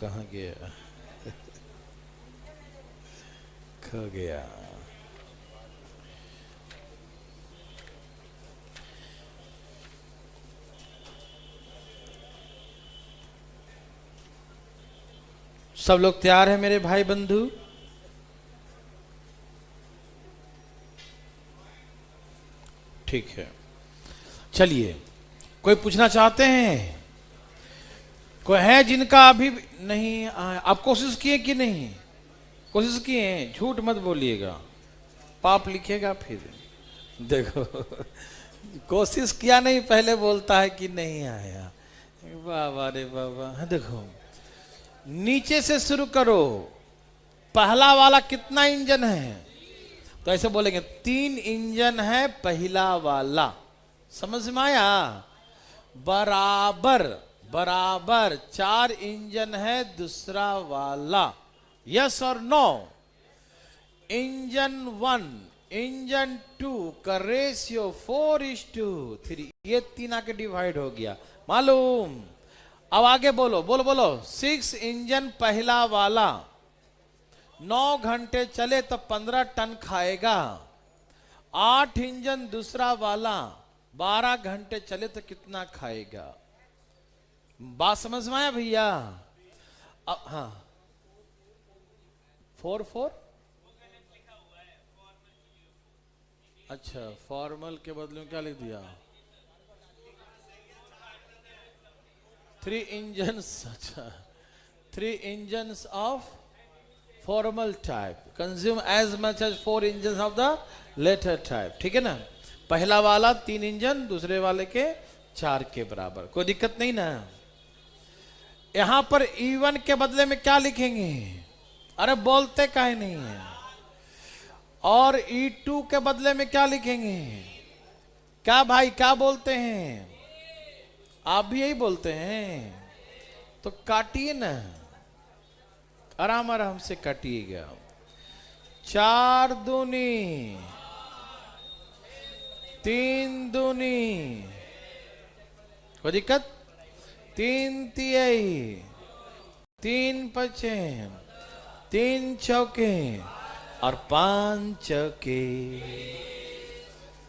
कहाँ गया? खो गया। सब लोग तैयार हैं मेरे भाई बंधु? ठीक है, चलिए। कोई पूछना चाहते हैं? कोई है जिनका अभी नहीं आया? आप कोशिश किए कि नहीं? कोशिश किए हैं? झूठ मत बोलिएगा, पाप लिखेगा फिर। देखो कोशिश किया नहीं, पहले बोलता है कि नहीं आया। बाबा रे बाबा। देखो नीचे से शुरू करो। पहला वाला कितना इंजन है? तो ऐसे बोलेंगे 3 इंजन है पहला वाला। समझ में आया? बराबर बराबर 4 इंजन है दूसरा वाला। यस और नो? इंजन 1 इंजन 2 का रेशियो 4:3। ये 3 आके डिवाइड हो गया, मालूम? अब आगे बोलो बोलो बोलो। 6 इंजन पहला वाला 9 घंटे चले तो 15 टन खाएगा। 8 इंजन दूसरा वाला 12 घंटे चले तो कितना खाएगा? बात समझ में आया भैया? अब हाँ 4 अच्छा, फॉर्मल के बदले में क्या लिख दिया? 3 इंजन्स। अच्छा, 3 engines of former type consume as much as 4 engine of the latter type. ठीक है ना? पहला वाला 3 इंजन दूसरे वाले के 4 के बराबर। कोई दिक्कत नहीं ना? यहां पर E1 के बदले में क्या लिखेंगे? अरे बोलते काहे नहीं है? और E2 के बदले में क्या लिखेंगे? क्या भाई क्या बोलते हैं? आप भी यही बोलते हैं? तो काटिए ना, आराम आराम से काटिएगा। 4 दूनी 3 दूनी, कोई दिक्कत? 3 तिहाई 3 पचे 3 चौके और 5 चौके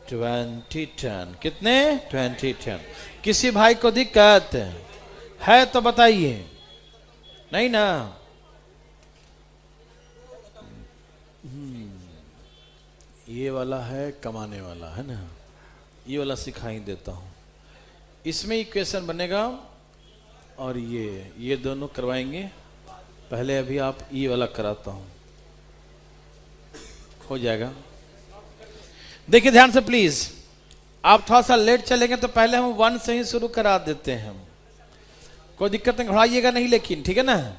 20 टन। कितने? 20 टन। किसी भाई को दिक्कत है तो बताइए। नहीं ना? ये वाला है कमाने वाला, है ना? ये वाला सिखाई देता हूं। इसमें इक्वेशन बनेगा और ये दोनों करवाएंगे। पहले अभी आप ये वाला कराता हूं, हो जाएगा। देखिए ध्यान से प्लीज। आप थोड़ा सा लेट चलेंगे तो पहले हम 1 से ही शुरू करा देते हैं। कोई दिक्कत नहीं, घबराइएगा नहीं लेकिन, ठीक है ना?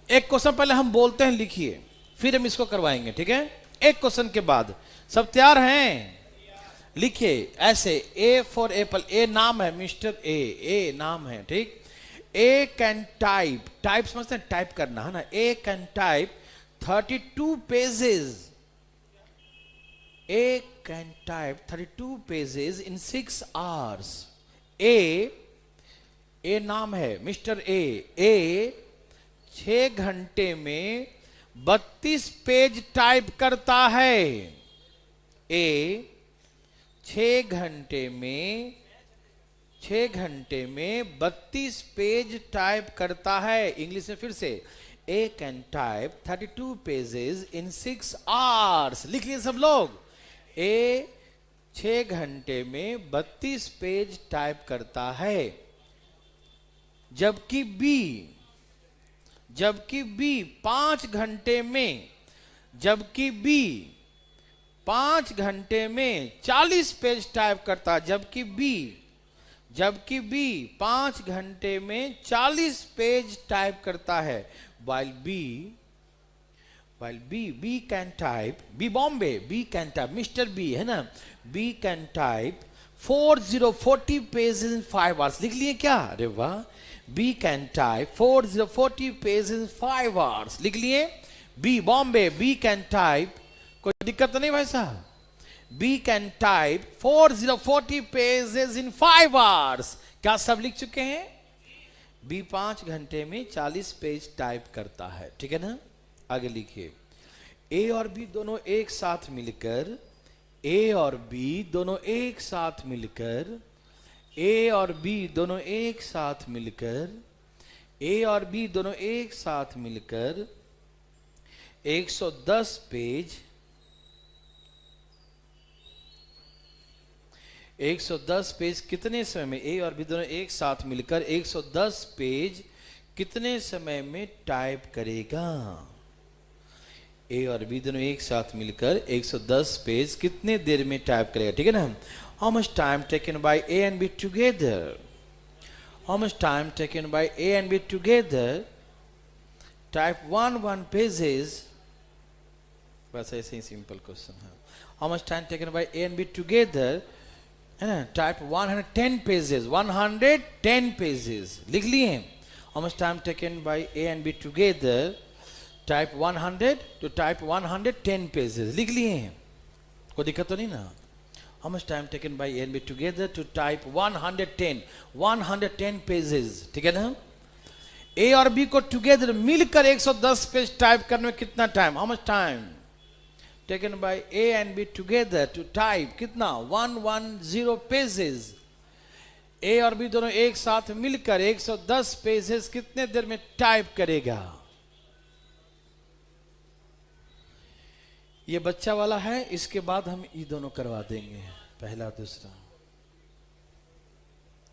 एक क्वेश्चन पहले हम बोलते हैं, लिखिए, फिर हम इसको करवाएंगे। ठीक है? एक क्वेश्चन के बाद। सब तैयार हैं? लिखिए ऐसे। A for Apple. ए नाम है मिस्टर ए नाम है, ठीक? ए कैन टाइप। टाइप समझते हैं? टाइप करना, है ना? A can type 32 pages. A can type 32 pages in 6 hours. A नाम है मिस्टर ए 6 घंटे में 32 पेज टाइप करता है। ए 6 घंटे में 32 पेज टाइप करता है। इंग्लिश में फिर से। A can type 32 pages in 6 hours. लिख लिए सब लोग। ए 6 घंटे में 32 पेज टाइप करता है। जबकि बी 5 घंटे में 40 पेज टाइप करता है। जबकि बी 5 घंटे में 40 पेज टाइप करता है। while B can type, B Bombay, B can type, mister B है ना? B can type 40 pages in 5 hours. लिख लिए क्या? अरे वाह। B can type 40 pages in 5 hours. लिख लिए? B Bombay, B can type, कोई दिक्कत तो नहीं भाई साहब? B can type 40 pages in 5 hours. क्या सब लिख चुके हैं? बी 5 घंटे में 40 पेज टाइप करता है, ठीक है ना। आगे लिखिए, ए और बी दोनों एक साथ मिलकर, ए और बी दोनों एक साथ मिलकर, ए और बी दोनों एक साथ मिलकर, ए और बी दोनों एक साथ मिलकर 110 पेज 110 पेज कितने समय में, ए और बी दोनों एक साथ मिलकर 110 पेज कितने समय में टाइप करेगा। ए और बी दोनों एक साथ मिलकर 110 पेज कितने देर में टाइप करेगा, ठीक है ना। How much time taken by A and B together, how much time taken by A and B together type 1 pages, बस ऐसे ही सिंपल क्वेश्चन है। How much time taken by A and B together, है ना, टाइप 110 पेजेस, 110 पेजेस लिख लिए। How much time taken by A and B together type 100 to type 110 pages लिख लिए हैं, कोई दिक्कत तो नहीं ना। How much time taken by A and B together to type 110 pages, ठीक है ना। ए और बी को टुगेदर मिलकर 110 पेज टाइप करने में कितना time, how much time taken by A and B together to type कितना 110 पेजेस। ए और बी दोनों एक साथ मिलकर 110 पेजेस कितने देर में टाइप करेगा। ये बच्चा वाला है, इसके बाद हम ये दोनों करवा देंगे, पहला दूसरा।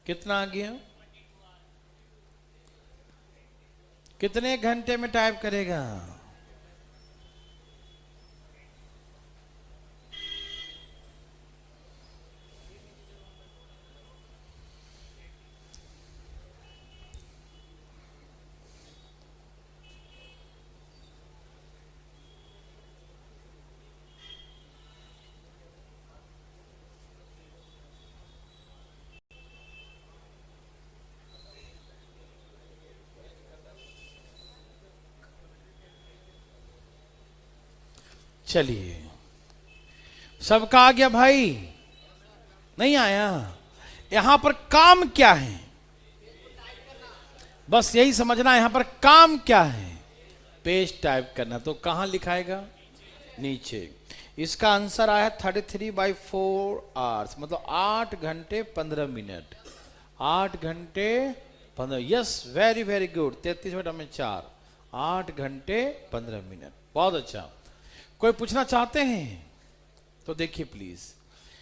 कितना आ गया, कितने घंटे में टाइप करेगा। चलिए, सबका आ गया भाई, नहीं आया। यहां पर काम क्या है, बस यही समझना, यहां पर काम क्या है, पेज टाइप करना। तो कहां लिखाएगा, नीचे। इसका आंसर आया 33/4 आवर्स, मतलब 8 घंटे 15 मिनट, 8 घंटे 15, yes very very good, 33 minute में 4, 8 घंटे 15 मिनट, बहुत अच्छा। कोई पूछना चाहते हैं तो देखिए प्लीज,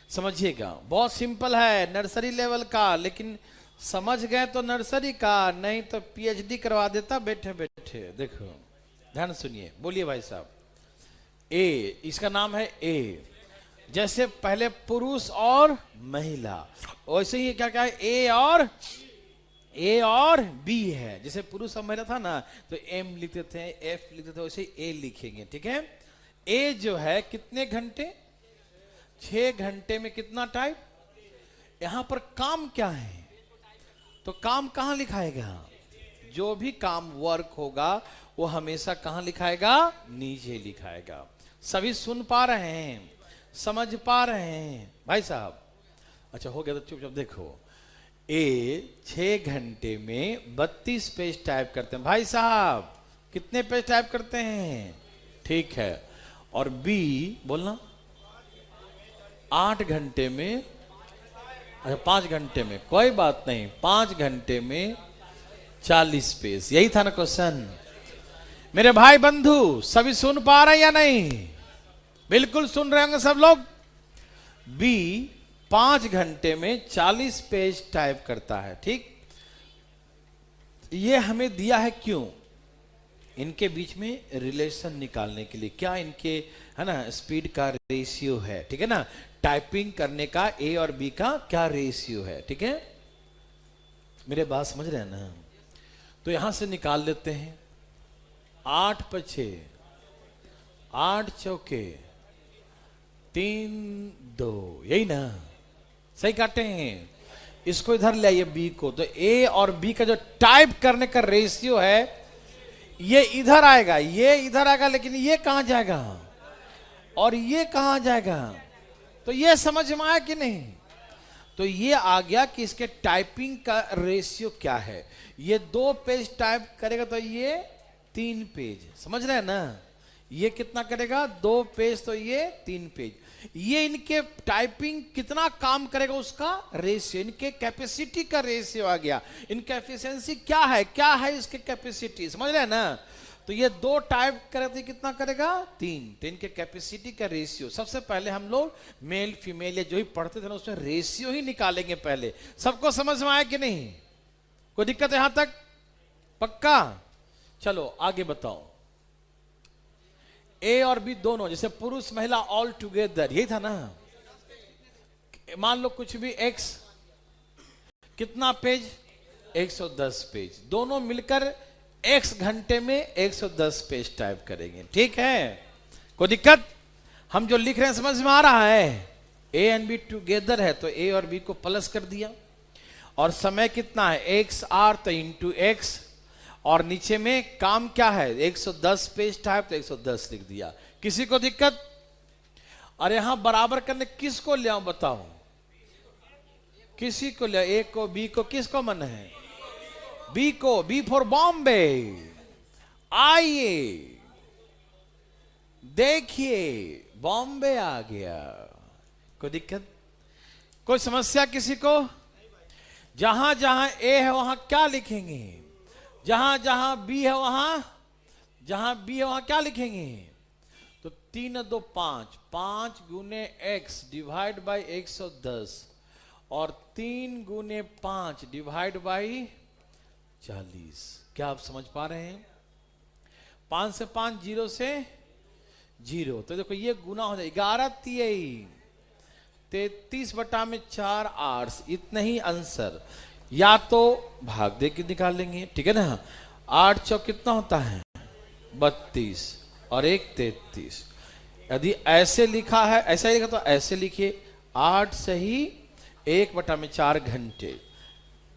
समझिएगा, बहुत सिंपल है, नर्सरी लेवल का, लेकिन समझ गए तो नर्सरी का, नहीं तो पीएचडी करवा देता बैठे बैठे। देखो ध्यान सुनिए, बोलिए भाई साहब। ए, इसका नाम है ए, जैसे पहले पुरुष और महिला, वैसे ही क्या क्या है, ए और बी है। जैसे पुरुष और महिला था ना, तो एम लिखते थे, एफ लिखते थे, वैसे ए लिखेंगे, ठीक है। ए जो है कितने घंटे, 6 घंटे में कितना टाइप। यहां पर काम क्या है, तो काम कहां लिखाएगा, जो भी काम वर्क होगा वो हमेशा कहां लिखाएगा, नीचे लिखाएगा। सभी सुन पा रहे हैं, समझ पा रहे हैं भाई साहब। अच्छा हो गया तो चुपचाप देखो। ए 6 घंटे में 32 पेज टाइप करते हैं भाई साहब, कितने पेज टाइप करते हैं, ठीक है। और बी बोलना 8 घंटे में, अच्छा 5 घंटे में, कोई बात नहीं, 5 घंटे में 40 पेज, यही था ना क्वेश्चन। मेरे भाई बंधु सभी सुन पा रहे हैं या नहीं, बिल्कुल सुन रहे होंगे सब लोग। बी 5 घंटे में 40 पेज टाइप करता है, ठीक। ये हमें दिया है क्यों, इनके बीच में रिलेशन निकालने के लिए, क्या इनके है ना स्पीड का रेशियो है, ठीक है ना, टाइपिंग करने का ए और बी का क्या रेशियो है, ठीक है। मेरे बात समझ रहे हैं ना। तो यहां से निकाल लेते हैं, 8 × 6, 8 चौके 3 2, यही ना, सही काटे हैं। इसको इधर ले आइए बी को, तो ए और बी का जो टाइप करने का रेशियो है ये इधर आएगा, ये इधर आएगा, लेकिन ये कहां जाएगा और ये कहां जाएगा, तो ये समझ में आया कि नहीं। तो ये आ गया कि इसके टाइपिंग का रेशियो क्या है। ये 2 पेज टाइप करेगा तो ये 3 पेज, समझ रहे हैं ना। ये कितना करेगा, 2 पेज तो ये 3 पेज। ये इनके टाइपिंग कितना काम करेगा उसका रेशियो, इनके कैपेसिटी का रेशियो आ गया। इनका एफिशिएंसी क्या है इसके कैपेसिटी, समझ रहे हैं ना। तो ये 2 टाइप करे तो कितना करेगा 3। तो इनके कैपेसिटी का रेशियो, सबसे पहले हम लोग मेल फीमेल या जो ही पढ़ते थे ना उसमें रेशियो ही निकालेंगे पहले। सबको समझ में आया कि नहीं, कोई दिक्कत है यहां तक, पक्का। चलो आगे बताओ। ए और बी दोनों, जैसे पुरुष महिला ऑल टुगेदर, यही था ना। मान लो कुछ भी एक्स, कितना पेज, 110 पेज। दोनों मिलकर एक्स घंटे में 110 पेज टाइप करेंगे, ठीक है। कोई दिक्कत, हम जो लिख रहे हैं समझ में आ रहा है। ए एंड बी टुगेदर है तो ए और बी को प्लस कर दिया, और समय कितना है एक्स आर तो इंटू एक्स, और नीचे में काम क्या है 110 पेज टाइप तो 110 लिख दिया। किसी को दिक्कत। और यहां बराबर करने किसको ले आऊं बताओ, किसी को ले, ए को बी को, किसको मन है, बी को, बी फॉर बॉम्बे। आइए देखिए बॉम्बे आ गया। कोई दिक्कत, कोई समस्या किसी को। जहां जहां ए है वहां क्या लिखेंगे, जहां जहां बी है वहां क्या लिखेंगे। तो 3 2 5, 5 गुने एक्स डिवाइड बाई 110, और 3 गुने 5 डिवाइड बाई 40। क्या आप समझ पा रहे हैं। 5 से 5 0 से 0, तो देखो ये गुना हो जाए 11 3 33/4 आर्स, इतना ही आंसर। या तो भाग दे के निकाल लेंगे, ठीक है ना। 8 चौक कितना होता है 32, और 1 33। यदि ऐसे लिखा है, ऐसा ही लिखा तो ऐसे लिखिए, 8 सही 1/4 घंटे,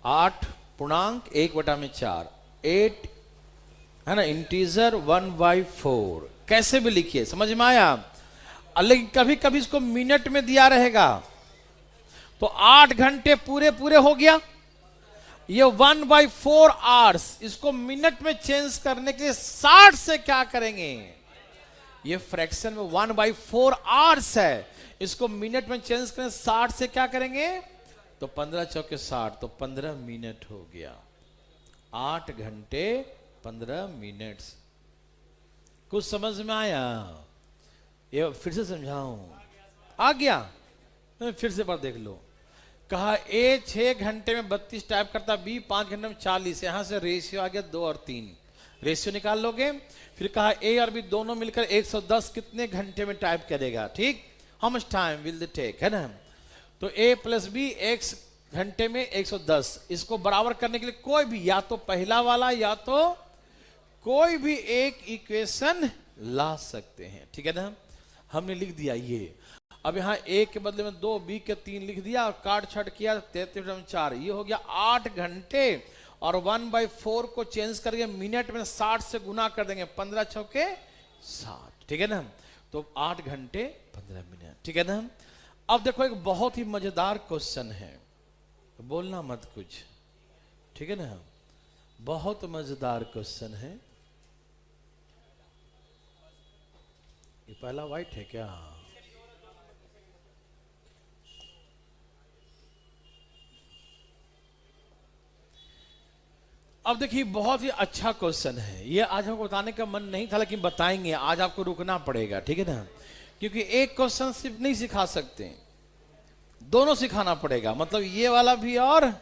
8 पूर्णांक 1/4, 8 है ना, इंटीजर 1/4, कैसे भी लिखिए, समझ में आया। लेकिन कभी कभी इसको मिनट में दिया रहेगा, तो 8 घंटे पूरे पूरे हो गया। ये 1/4 आवर्स, इसको मिनट में चेंज करने के लिए 60 से क्या करेंगे, ये फ्रैक्शन में 1/4 आवर्स है, इसको मिनट में चेंज करें 60 से क्या करेंगे, तो 15 चौके 60, तो 15 मिनट हो गया। 8 घंटे 15 मिनट। कुछ समझ में आया, ये फिर से समझाऊं, आ गया, फिर से बार देख लो। कहा ए 6 घंटे में 32 टाइप करता, बी 5 घंटे में 40। यहां से रेशियो आ गया 2 और 3, रेशियो निकाल लोगे। फिर कहा ए और बी दोनों मिलकर 110 कितने घंटे में टाइप करेगा, ठीक, how much time will they take, है ना। तो ए प्लस बी एक्स घंटे में 110, इसको बराबर करने के लिए कोई भी, या तो पहला वाला या तो कोई भी एक इक्वेशन ला सकते हैं, ठीक है ना। हमने लिख दिया ये। अब यहां ए के बदले में 2, बी के 3 लिख दिया, और काट छट किया 33/4, ये हो गया 8 घंटे। और 1/4 को चेंज करके मिनट में 60 से गुना कर देंगे, 15 चौके 60, ठीक है ना। तो 8 घंटे 15 मिनट, ठीक है ना। अब देखो एक बहुत ही मजेदार क्वेश्चन है, बोलना मत कुछ, ठीक है ना। बहुत मजेदार क्वेश्चन है। ये पहला वाइट है क्या, अब देखिए बहुत ही अच्छा क्वेश्चन है ये। आज हमको बताने का मन नहीं था, लेकिन बताएंगे, आज आपको रुकना पड़ेगा, ठीक है ना। क्योंकि एक क्वेश्चन सिर्फ नहीं सिखा सकते, दोनों सिखाना पड़ेगा, मतलब ये वाला भी और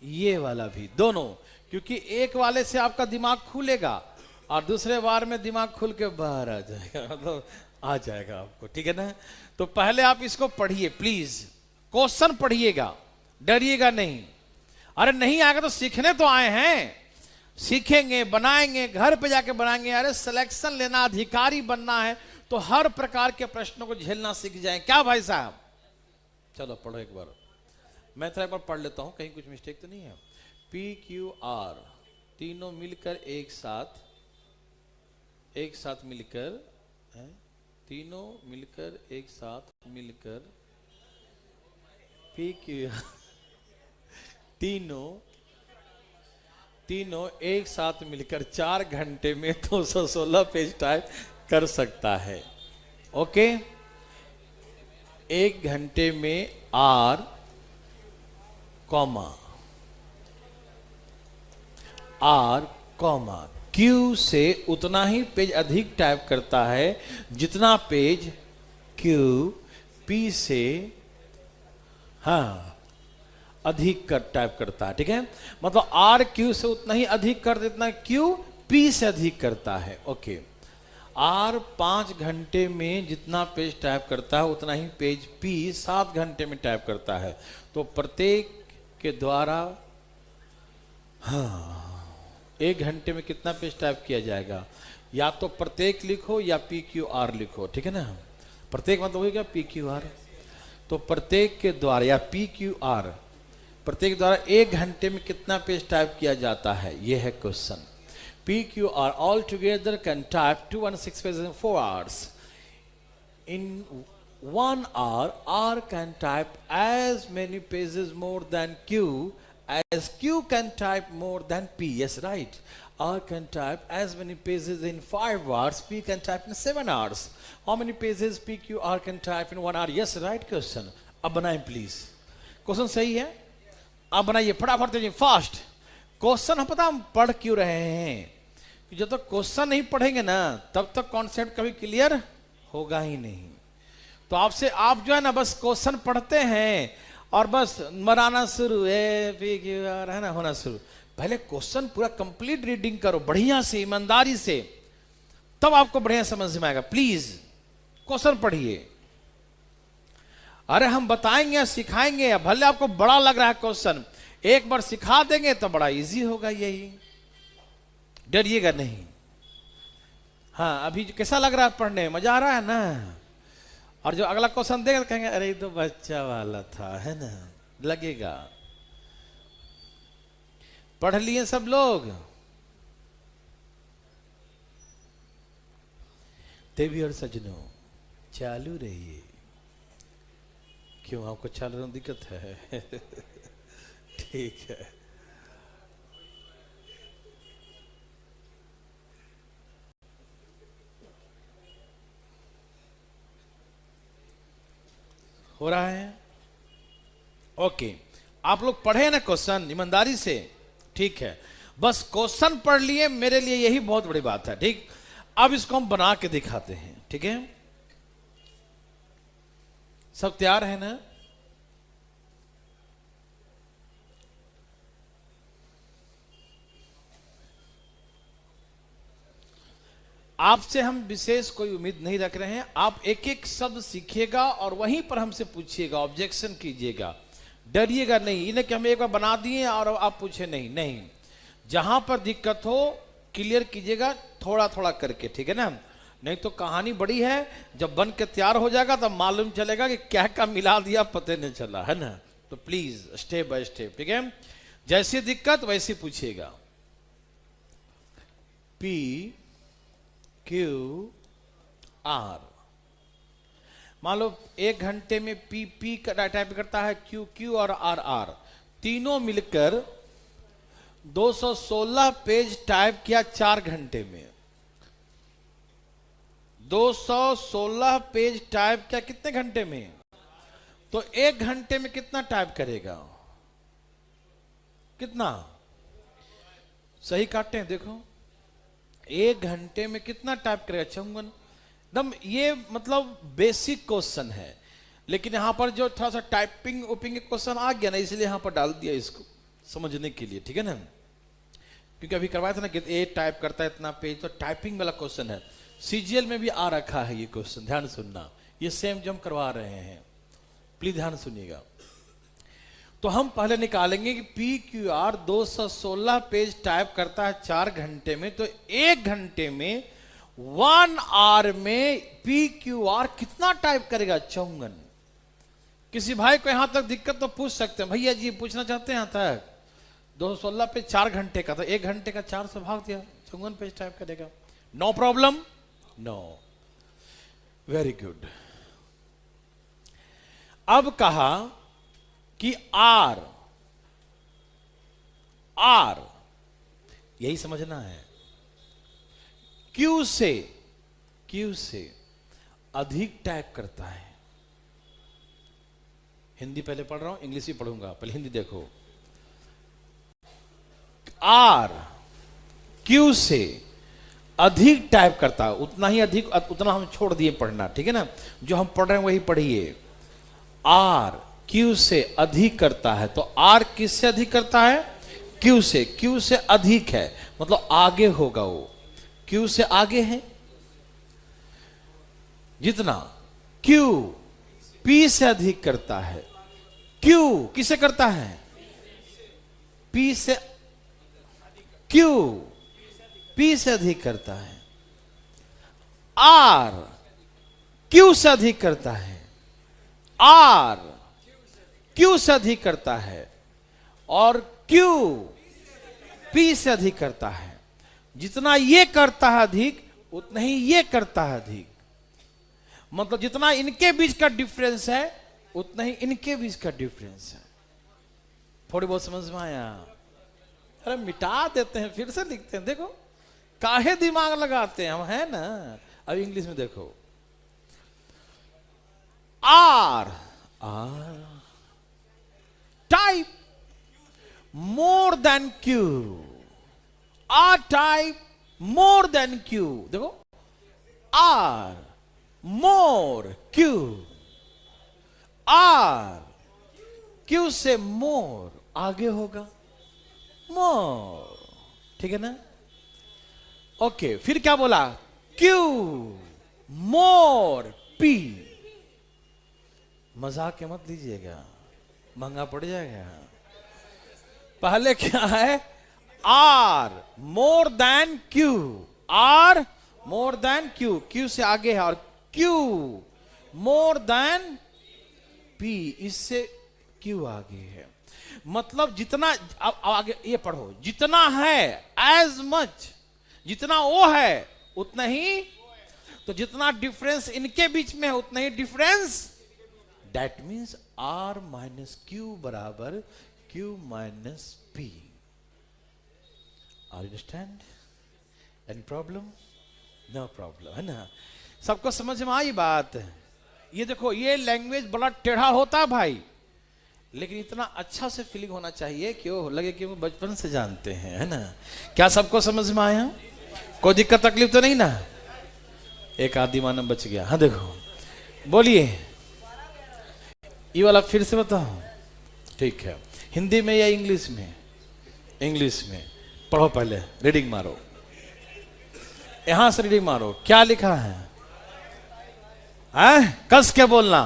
ये वाला भी, दोनों। क्योंकि एक वाले से आपका दिमाग खुलेगा और दूसरे बार में दिमाग खुल के बाहर आ जाएगा, मतलब आ जाएगा आपको, ठीक है ना। तो पहले आप इसको पढ़िए प्लीज, क्वेश्चन पढ़िएगा, डरिएगा नहीं। अरे नहीं आएगा तो सीखने तो आए हैं, सीखेंगे, बनाएंगे, घर पे जाके बनाएंगे। अरे सिलेक्शन लेना, अधिकारी बनना है तो हर प्रकार के प्रश्नों को झेलना सीख जाए, क्या भाई साहब। चलो पढ़ो एक बार, मैं थोड़ा एक बार पढ़ लेता हूं, कहीं कुछ मिस्टेक तो नहीं है। पी क्यू आर तीनों मिलकर एक साथ मिलकर है? तीनों मिलकर एक साथ मिलकर पी क्यू तीनों तीनों एक साथ मिलकर 4 घंटे में 216 पेज टाइप कर सकता है। ओके, 1 घंटे में आर कॉमा क्यू से उतना ही पेज अधिक टाइप करता है जितना पेज क्यू पी से अधिक कर टाइप करता है। ठीक है, मतलब आर क्यू से उतना ही अधिक कर जितना क्यू पी से अधिक करता है। ओके, आर 5 घंटे में जितना पेज टाइप करता है उतना ही पेज पी 7 घंटे में टाइप करता है। तो प्रत्येक के द्वारा 1 घंटे में कितना पेज टाइप किया जाएगा? या तो प्रत्येक लिखो या पी क्यू आर लिखो। ठीक है ना, प्रत्येक मतलब हो गया पी क्यू आर। तो प्रत्येक के द्वारा या पी क्यू आर प्रत्येक द्वारा 1 घंटे में कितना पेज टाइप किया जाता है, यह है question. P Q R all together can type 216 pages in 4 hours. In 1 hour, R can type as many pages more than Q as Q can type more than P. Yes, right. R can type as many pages in 5 hours. P can type in 7 hours. How many pages P, Q, R can type in 1 hour? Yes, right question. अब बनाएं प्लीज। क्वेश्चन सही है, अब बनाइए फटाफट तेजी फास्ट। क्वेश्चन हम पता हम पढ़ क्यों रहे हैं, जब तक क्वेश्चन नहीं पढ़ेंगे ना तब तक कॉन्सेप्ट कभी क्लियर होगा ही नहीं। तो आपसे आप जो है ना बस क्वेश्चन पढ़ते हैं और बस मराना शुरू है ना होना शुरू। पहले क्वेश्चन पूरा कंप्लीट रीडिंग करो बढ़िया से ईमानदारी से, तब आपको बढ़िया समझ में आएगा। प्लीज क्वेश्चन पढ़िए। अरे हम बताएंगे सिखाएंगे, भले आपको बड़ा लग रहा है क्वेश्चन, एक बार सिखा देंगे तो बड़ा इजी होगा, यही डरिएगा नहीं। हाँ, अभी कैसा लग रहा है पढ़ने, मजा आ रहा है ना? और जो अगला क्वेश्चन देगा तो कहेंगे अरे तो बच्चा वाला था, है ना, लगेगा। पढ़ लिए सब लोग? देवी और सजनों चालू रहिए। क्यों आपको चालू रहने दिक्कत है? ठीक है, हो रहा है। ओके, आप लोग पढ़े ना क्वेश्चन ईमानदारी से, ठीक है, बस क्वेश्चन पढ़ लिए, मेरे लिए यही बहुत बड़ी बात है। ठीक, अब इसको हम बना के दिखाते हैं। ठीक है, सब तैयार है ना? आपसे हम विशेष कोई उम्मीद नहीं रख रहे हैं, आप एक एक शब्द सीखिएगा और वहीं पर हमसे पूछिएगा, ऑब्जेक्शन कीजिएगा, डरिएगा नहीं। इन्हें कि हम एक बार बना दिए और आप पूछे नहीं, नहीं, जहां पर दिक्कत हो क्लियर कीजिएगा थोड़ा थोड़ा करके। ठीक है ना, नहीं तो कहानी बड़ी है, जब बन के तैयार हो जाएगा तब मालूम चलेगा कि क्या क्या मिला दिया पता नहीं चला, है ना। तो प्लीज स्टेप बाय स्टेप, ठीक है, जैसी दिक्कत वैसे पूछिएगा। पी क्यू आर, मान लो 1 घंटे में पी पी टाइप करता है, क्यू क्यू और आर आर, तीनों मिलकर 216 पेज टाइप किया 4 घंटे में। 216 पेज टाइप किया कितने घंटे में? तो 1 घंटे में कितना टाइप करेगा? कितना सही काटते हैं देखो, 1 घंटे में कितना टाइप करेगा चंगन? एकदम ये मतलब बेसिक क्वेश्चन है, लेकिन यहां पर जो थोड़ा सा टाइपिंग ओपिंग क्वेश्चन आ गया ना, इसलिए यहां पर डाल दिया इसको समझने के लिए। ठीक है ना, क्योंकि अभी करवाया था ना कि ए टाइप करता है इतना पेज, तो टाइपिंग वाला क्वेश्चन है। सीजीएल में भी आ रखा है ये क्वेश्चन, ध्यान सुनना, ये सेम जो हम करवा रहे हैं, प्लीज ध्यान सुनिएगा। तो हम पहले निकालेंगे कि P Q R 216 page type करता है 4 घंटे में, तो 1 घंटे में 1 आवर में पी क्यू आर कितना टाइप करेगा चौंगन? किसी भाई को यहां तक दिक्कत तो पूछ सकते हैं, भैया जी पूछना चाहते हैं यहां तक 216 पे 4 घंटे का, तो 1 घंटे का 4 से भाग दिया, चौंगन पेज टाइप करेगा। No problem, no, very good. अब कहा कि आर, आर यही समझना है। क्यू से अधिक टाइप करता है। हिंदी पहले पढ़ रहा हूं, इंग्लिश भी पढ़ूंगा, पहले हिंदी देखो। आर क्यू से अधिक टाइप करता है, उतना ही अधिक, उतना हम छोड़ दिए पढ़ना, ठीक है ना, जो हम पढ़ रहे हैं वही पढ़िए। आर क्यू से अधिक करता है, तो आर किससे अधिक करता है? क्यू से। क्यू से अधिक है मतलब आगे होगा, वो क्यू से आगे है। जितना क्यू पी से अधिक करता है, क्यू किसे करता है? पी से, क्यू पी से अधिक करता है। आर क्यू से अधिक करता है, आर क्यू से अधिक करता है, और क्यू पी से अधिक करता है। जितना ये करता है अधिक, उतना ही ये करता है अधिक। मतलब जितना इनके बीच का डिफरेंस है, उतना ही इनके बीच का डिफरेंस है। थोड़ी बहुत समझ में आया? अरे मिटा देते हैं, फिर से लिखते हैं। देखो काहे दिमाग लगाते हैं हम, है ना। अब इंग्लिश में देखो, R, R type more than Q, R type more than Q. देखो R more Q, R Q से मोर आगे होगा, मोर, ठीक है ना। ओके, फिर क्या बोला? Q more P. मजाक के मत लीजिएगा, महंगा पड़ जाएगा। पहले क्या है? R more than Q, R more than Q, Q से आगे है, और क्यू मोर देन पी, इससे क्यू आगे है। मतलब जितना, अब आगे ये पढ़ो, जितना है एज मच, जितना वो है उतना ही, तो जितना डिफरेंस इनके बीच में है उतना ही difference. That means R minus Q बराबर Q minus P. R understand? Any problem? No problem, है ना। सबको समझ में आई बात? ये देखो, ये लैंग्वेज बड़ा टेढ़ा होता है भाई, लेकिन इतना अच्छा से फीलिंग होना चाहिए कि वो लगे कि वो बचपन से जानते हैं, है ना। क्या सबको समझ में आया? कोई दिक्कत तकलीफ तो नहीं ना? एक आदि मानव बच गया। हाँ देखो, बोलिए ये वाला फिर से बताओ। ठीक है, हिंदी में या इंग्लिश में? इंग्लिश में पढ़ो, पहले रीडिंग मारो, यहां से रीडिंग मारो। क्या लिखा है? कस के बोलना।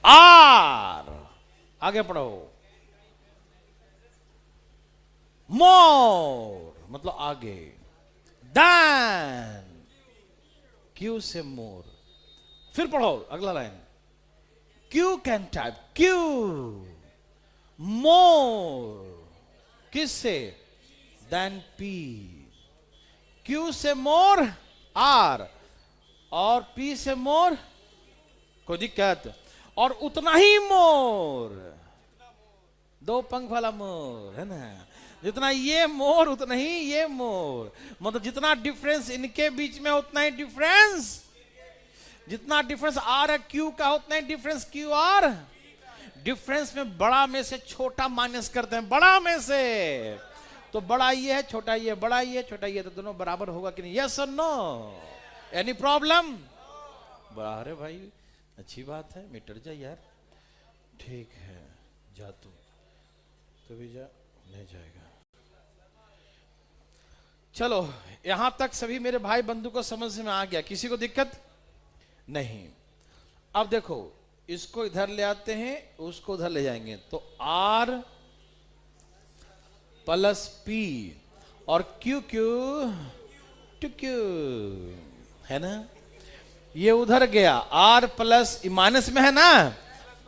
आर, आगे पढ़ो। मोर मतलब आगे। देन क्यू से मोर। फिर पढ़ो अगला line. Q can type, Q more किससे? Than P. क्यू से मोर आर, और पी से मोर, कोई दिक्कत? और उतना ही मोर, दो पंख वाला मोर, है ना। जितना ये मोर उतना ही ये मोर। मतलब जितना डिफरेंस इनके बीच में उतना ही डिफरेंस, जितना डिफरेंस आर है क्यू का, उतना ही डिफरेंस क्यू आर। डिफरेंस में बड़ा में से छोटा माइनस करते हैं, बड़ा में से तो बड़ा ये है, छोटा ये, बड़ा ये छोटा ये, तो दोनों बराबर होगा कि नहीं? यस और नो? Any problem? अरे भाई अच्छी बात है, मिट जा यार। ठीक है, जा तो भी जा, नहीं जाएगा। चलो यहां तक सभी मेरे भाई बंधु को समझ में आ गया, किसी को दिक्कत नहीं। अब देखो, इसको इधर ले आते हैं, उसको उधर ले जाएंगे, तो आर प्लस पी और क्यू क्यू टू क्यू, है ना। ये उधर गया, आर प्लस माइनस में है ना,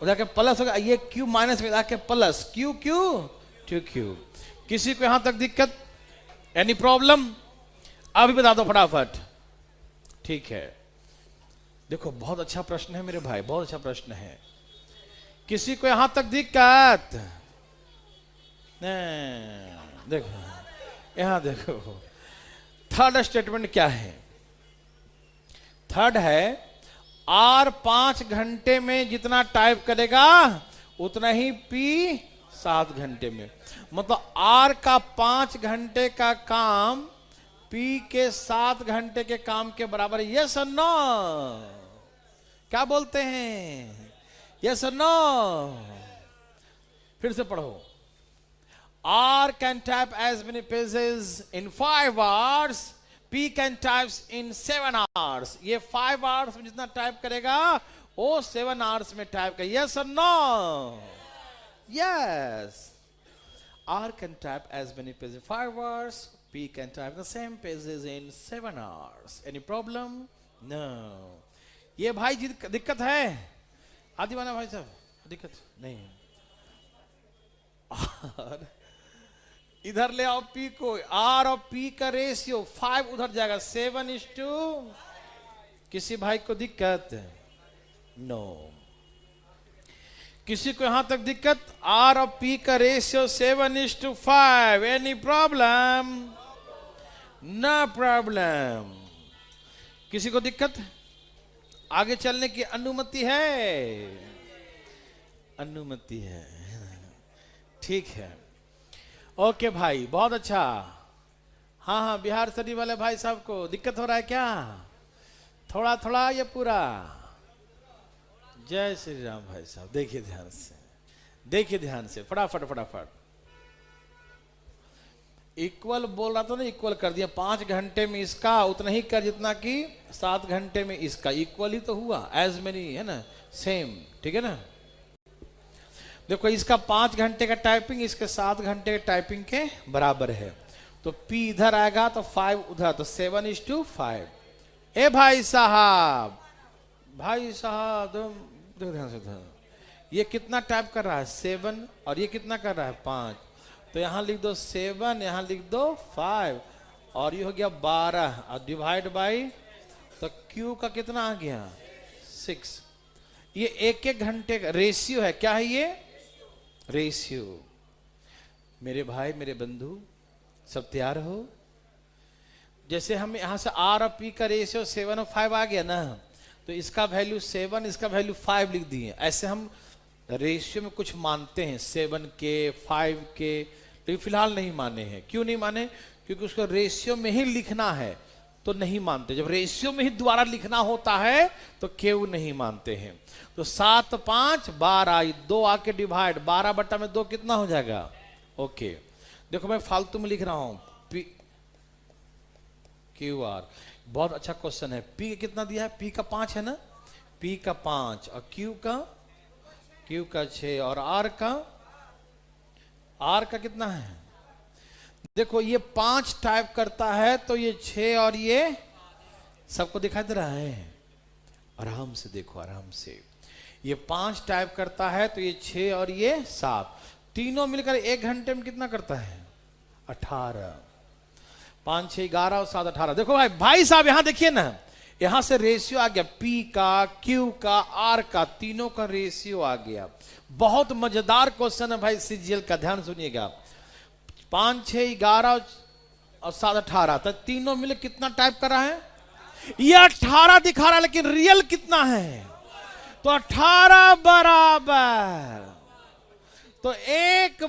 उधर के प्लस हो गया, ये क्यू माइनस में जाके plus, Q Q to Q. किसी को यहां तक दिक्कत? Any problem? अभी बता दो फटाफट। ठीक है, देखो बहुत अच्छा प्रश्न है मेरे भाई, बहुत अच्छा प्रश्न है। किसी को यहां तक दिक्कत नहीं? देखो यहां देखो, थर्ड स्टेटमेंट क्या है? थर्ड है आर 5 घंटे में जितना टाइप करेगा उतना ही पी 7 घंटे में। मतलब आर का 5 घंटे का काम पी के 7 घंटे के काम के बराबर। यस और नो? क्या बोलते हैं? यस और नो? फिर से पढ़ो। R can type as many pages in 5 hours. P can type in 7 hours. ये 5 hours में जितना टाइप करेगा वो 7 hours में टाइप करेगा। Yes or no? Yes. R can type as many pages in 5 hours. P can type the same pages in 7 hours. Any problem? No. ये भाई जी दिक्कत है? आदि वाला भाई साहब दिक्कत नहीं। और इधर ले आओ पी को। आर और पी का रेशियो 5 उधर जाएगा 7:2। किसी भाई को दिक्कत? नो। किसी को यहां तक दिक्कत? आर और पी का ratio 7:5। Any problem? No problem. किसी को दिक्कत? आगे चलने की अनुमति है? अनुमति है। ठीक है, ओके भाई, बहुत अच्छा। हाँ हाँ, बिहार शरीफ वाले भाई साहब को दिक्कत हो रहा है क्या? थोड़ा थोड़ा या पूरा? जय श्री राम भाई साहब। देखिए ध्यान से, देखिए ध्यान से, फटाफट फटाफट। इक्वल बोल रहा था ना, इक्वल कर दिया। 5 घंटे में इसका उतना ही कर जितना कि 7 घंटे में इसका। इक्वल ही तो हुआ, एज मेनी है ना, सेम। ठीक है ना? देखो इसका 5 घंटे का टाइपिंग इसके 7 घंटे के टाइपिंग के बराबर है। तो P इधर आएगा तो 5 उधर, तो 7:5। ए भाई साहब, भाई साहब देखो ध्यान से, ये कितना टाइप कर रहा है? 7। और ये कितना कर रहा है? 5। तो यहां लिख दो 7, यहां लिख दो 5, और ये हो गया 12 और डिवाइड बाई, तो Q का कितना आ गया? 6। ये 1-1 घंटे का रेशियो है। क्या है ये? रेशियो। मेरे भाई मेरे बंधु सब तैयार हो? जैसे हम यहां से आर और पी का रेशियो 7 और 5 आ गया ना, तो इसका वैल्यू 7, इसका वैल्यू 5 लिख दिए। ऐसे हम रेशियो में कुछ मानते हैं 7 के 5 के, लेकिन फिलहाल नहीं माने हैं। क्यों नहीं माने? क्योंकि उसको रेशियो में ही लिखना है तो नहीं मानते। जब रेशियो में ही दोबारा लिखना होता है तो क्यों नहीं मानते हैं। तो 7 5 12, 2 आके डिवाइड, 12/2 कितना हो जाएगा? ओके, देखो मैं फालतू में लिख रहा हूं पी क्यू आर। बहुत अच्छा क्वेश्चन है। पी कितना दिया है? पी का 5 है ना, पी का 5 और क्यू का 6 और आर का कितना है? देखो ये 5 टाइप करता है तो ये 6 और ये सबको दिखाई दे रहा है? आराम से देखो, आराम से। ये 5 टाइप करता है तो ये 6 और ये 7, तीनों मिलकर 1 घंटे में कितना करता है? 18। 5 6 11 और 7 18। देखो भाई साहब यहां देखिए ना, यहां से रेशियो आ गया। पी का, क्यू का, आर का, तीनों का रेशियो आ गया। बहुत मजेदार क्वेश्चन है भाई सीजीएल का, ध्यान सुनिएगा। 5 6 11 और 7 18, तो तीनों मिले कितना टाइप कर रहा है? ये 18 दिखा रहा है, लेकिन रियल कितना है? तो 18 बराबर, तो 1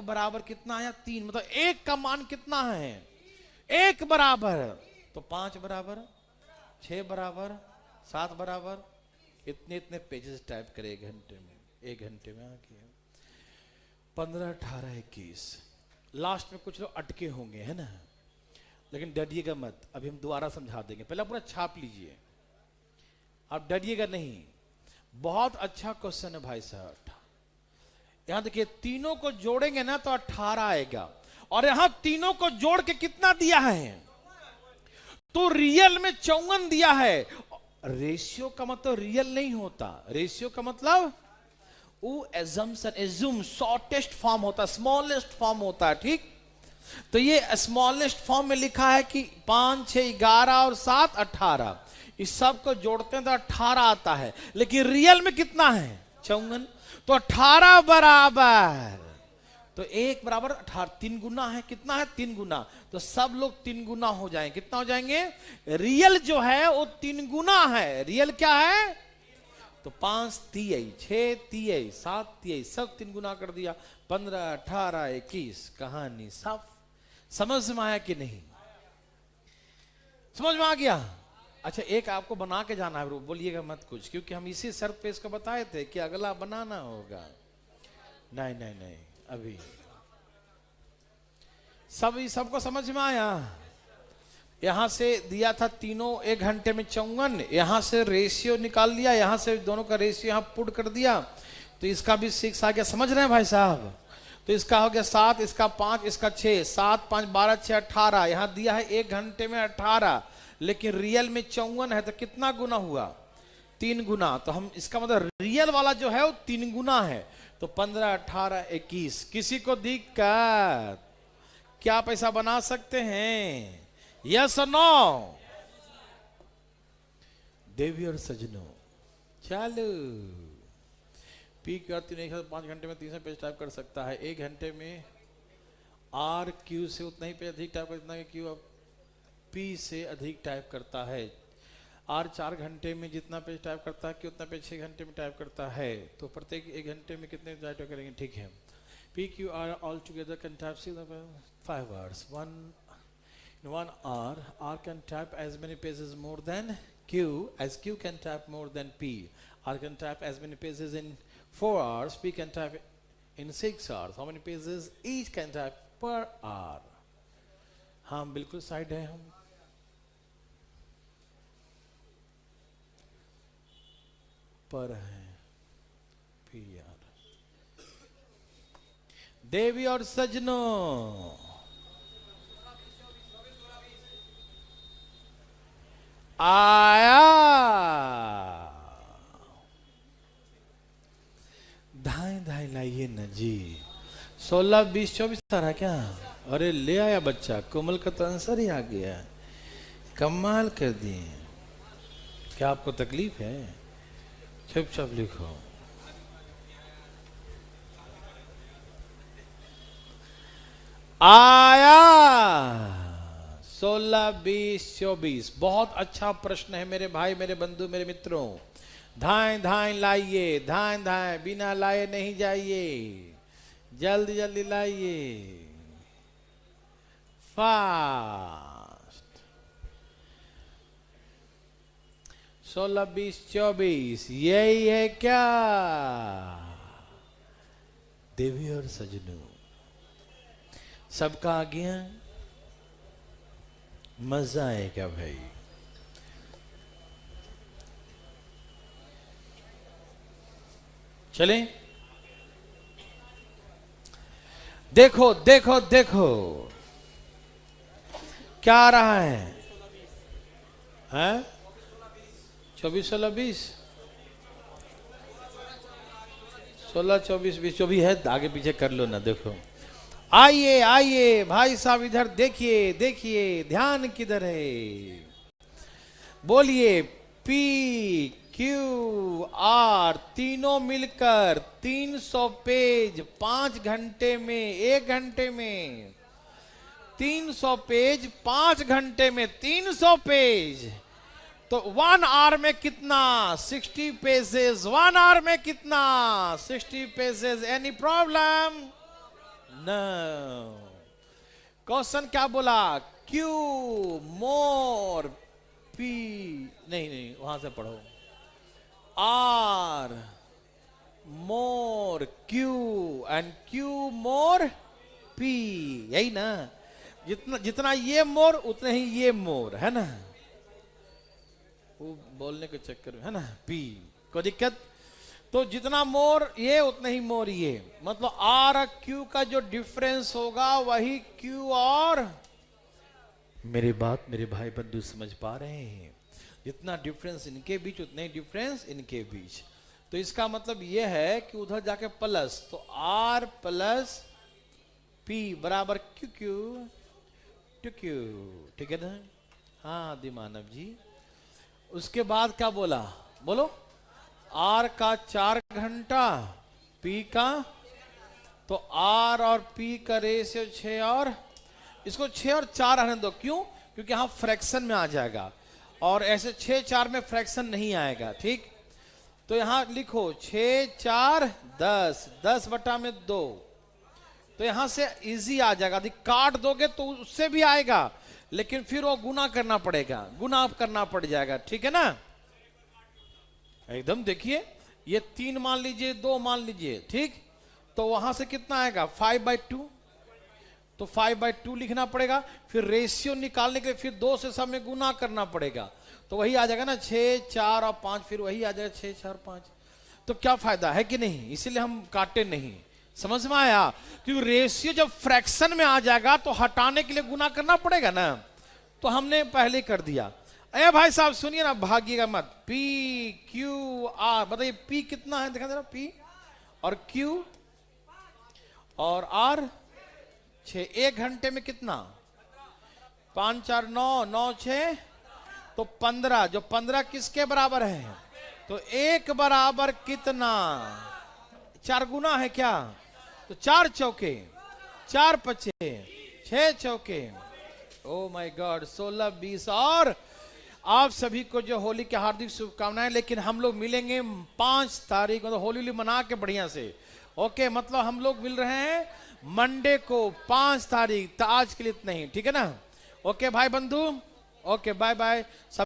बराबर कितना आया? 3। मतलब 1 का मान कितना है? 1 बराबर। तो 5 बराबर, 6 बराबर, 7 बराबर, इतने पेजेस टाइप करे 1 घंटे में। 1 घंटे में आ गया 15 18 21। लास्ट में कुछ लोग अटके होंगे, है ना, लेकिन डरिएगा मत, अभी हम दोबारा समझा देंगे। पहले पूरा छाप लीजिए, आप डरिएगा नहीं। बहुत अच्छा क्वेश्चन है भाई साहब। यहां देखिए, तीनों को जोड़ेंगे ना तो 18 आएगा, और यहां तीनों को जोड़ के कितना दिया है? तो रियल में 54 दिया है। रेशियो का मतलब रियल नहीं होता। रेशियो का मतलब वो एज्यूम शॉर्टेस्ट फॉर्म होता है, स्मॉलेस्ट फॉर्म होता है। ठीक, तो ये स्मॉलेस्ट फॉर्म में लिखा है कि 5 6 11 और 7 18। इस सब को जोड़ते हैं तो 18 आता है, लेकिन रियल में कितना है? 54। तो 18 बराबर, तो 1 बराबर 18, 3 गुना है। कितना है? 3 गुना। तो सब लोग 3 गुना हो जाएंगे। कितना हो जाएंगे? रियल जो है वो 3 गुना है। रियल क्या है? तो 5 तिहाई, 6 तिहाई, 7 तिहाई, सब 3 गुना कर दिया। 15, 18, 21। कहानी साफ। समझ में आया कि नहीं? समझ में आ गया? अच्छा, एक आपको बना के जाना है, बोलिएगा मत कुछ, क्योंकि हम इसी शर्त पे इसको बताए थे कि अगला बनाना होगा। नहीं नहीं नहीं, अभी सबको समझ में आया? यहां से दिया था तीनों 1 घंटे में 54, यहां से रेशियो निकाल लिया, यहां से दोनों का रेशियो यहां पुट कर दिया, तो इसका भी 6 आ गया। समझ रहे हैं भाई साहब? तो इसका हो गया 7, इसका 5, इसका 6, 7 5 12 6 18। यहां दिया है 1 घंटे में 18, लेकिन रियल में 54 है, तो कितना गुना हुआ? 3 गुना। तो हम इसका मतलब रियल वाला जो है वो 3 गुना है। तो 15, 18, 21। किसी को दिक्कत? क्या पैसा बना सकते हैं? यस और नो? देवी और सजनों, चलो पी क्यू आर 3 5 घंटे में 300 पेज टाइप कर सकता है। 1 घंटे में आर क्यू से उतना ही पेज अधिक टाइप कर, जितना क्यू अब पी से अधिक टाइप करता है। आर 4 घंटे में जितना पेज टाइप करता है, क्यू उतना पेज 6 घंटे में टाइप करता है। तो प्रत्येक 1 घंटे में कितने टाइप करेंगे? ठीक है। P Q R all together can type 5 hours. In 1 hour, R can type as many pages more than Q, as Q can type more than P. R can type as many pages in 4 hours, P can type in 6 hours. How many pages each can type per hour? हाँ, बिल्कुल साइड है हम। पर है P R। देवी और सजनों, आया धाई धाई लाइए न जी। 16 20 24 तरह क्या? अरे ले आया बच्चा, कोमल का तो आंसर ही आ गया। कमाल कर दिए। क्या आपको तकलीफ है? चुपचाप लिखो। आया 16 20 24। बहुत अच्छा प्रश्न है मेरे भाई, मेरे बंधु, मेरे मित्रों। धाएं धाएं लाइए, धाएं धाएं, बिना लाए नहीं जाइए, जल्दी जल्दी लाइए, फास्ट। 16 20 24 यही है क्या? देवी और सजनों, सबका आ गया? मजा आएगा भाई। चलें? देखो देखो देखो क्या आ रहा है? हैं? 24 16 20 16 24 20 जो भी है, आगे पीछे कर लो ना। देखो, आइए आइए भाई साहब, इधर देखिए देखिए, ध्यान किधर है? बोलिए। पी क्यू आर तीनों मिलकर 300 पेज 5 घंटे में, 1 घंटे में 300 पेज, 5 घंटे में 300 पेज। तो 1 आवर में कितना? 60 पेजेस। 1 आवर में कितना? 60 pages. Any problem? No. Question क्या बोला? क्यू मोर पी, नहीं नहीं, वहां से पढ़ो। R more Q and Q more P, यही ना? जितना जितना ये मोर उतने ही ये मोर, है ना? वो बोलने के चक्कर में, है ना? पी कोई दिक्कत? तो जितना मोर ये उतना ही मोर ये, मतलब आर और क्यू का जो डिफरेंस होगा वही क्यू और। मेरी बात मेरे भाई बंधु समझ पा रहे हैं? जितना डिफरेंस इनके बीच उतना ही डिफरेंस इनके बीच। तो इसका मतलब यह है कि उधर जाके प्लस, तो आर प्लस पी बराबर क्यू क्यू टू क्यू। ठीक है ना? हाँ दिमानव जी, उसके बाद क्या बोला, बोलो। आर का 4 घंटा, पी का, तो आर और पी का रेशियो 6 और इसको 6 और 4 आने दो। क्यों? क्योंकि यहां फ्रैक्शन में आ जाएगा और ऐसे 6 4 में फ्रैक्शन नहीं आएगा, ठीक। तो यहां लिखो 6 4 10, 10 बटा में 2, तो यहां से इजी आ जाएगा। यदि काट दोगे तो उससे भी आएगा, लेकिन फिर वो गुना करना पड़ेगा, गुना करना पड़ जाएगा, ठीक है ना। एकदम देखिए, ये 3 मान लीजिए, 2 मान लीजिए, ठीक। तो वहां से कितना आएगा 5/2, तो 5/2 लिखना पड़ेगा। फिर रेशियो निकालने के लिए फिर 2 से सब में गुना करना पड़ेगा, तो वही आ जाएगा ना 6 4 और 5, फिर वही आ जाएगा 6 4 5। तो क्या फायदा है कि नहीं, इसीलिए हम काटे नहीं। समझ में आया? क्योंकि रेशियो जब फ्रैक्शन में आ जाएगा तो हटाने के लिए गुना करना पड़ेगा ना, तो हमने पहले कर दिया। अरे भाई साहब सुनिए ना, भागिएगा मत। पी क्यू आर, बताइए पी कितना है, दिखा जरा, पी और क्यू और आर 6। 1 घंटे में कितना, 5 4 9, 9 6, तो 15। जो 15 किसके बराबर है, तो 1 बराबर कितना, 4 गुना है क्या, तो 4 चौके 4 पचे 6 चौके, ओ माय गॉड, 16 20। और आप सभी को जो होली की हार्दिक शुभकामनाएं। लेकिन हम लोग मिलेंगे 5 तारीख, मतलब होली मना के बढ़िया से, ओके। मतलब हम लोग मिल रहे हैं मंडे को 5 तारीख। तो आज के लिए इतना ही, ठीक है ना। ओके भाई बंधु, ओके, बाय बाय सब।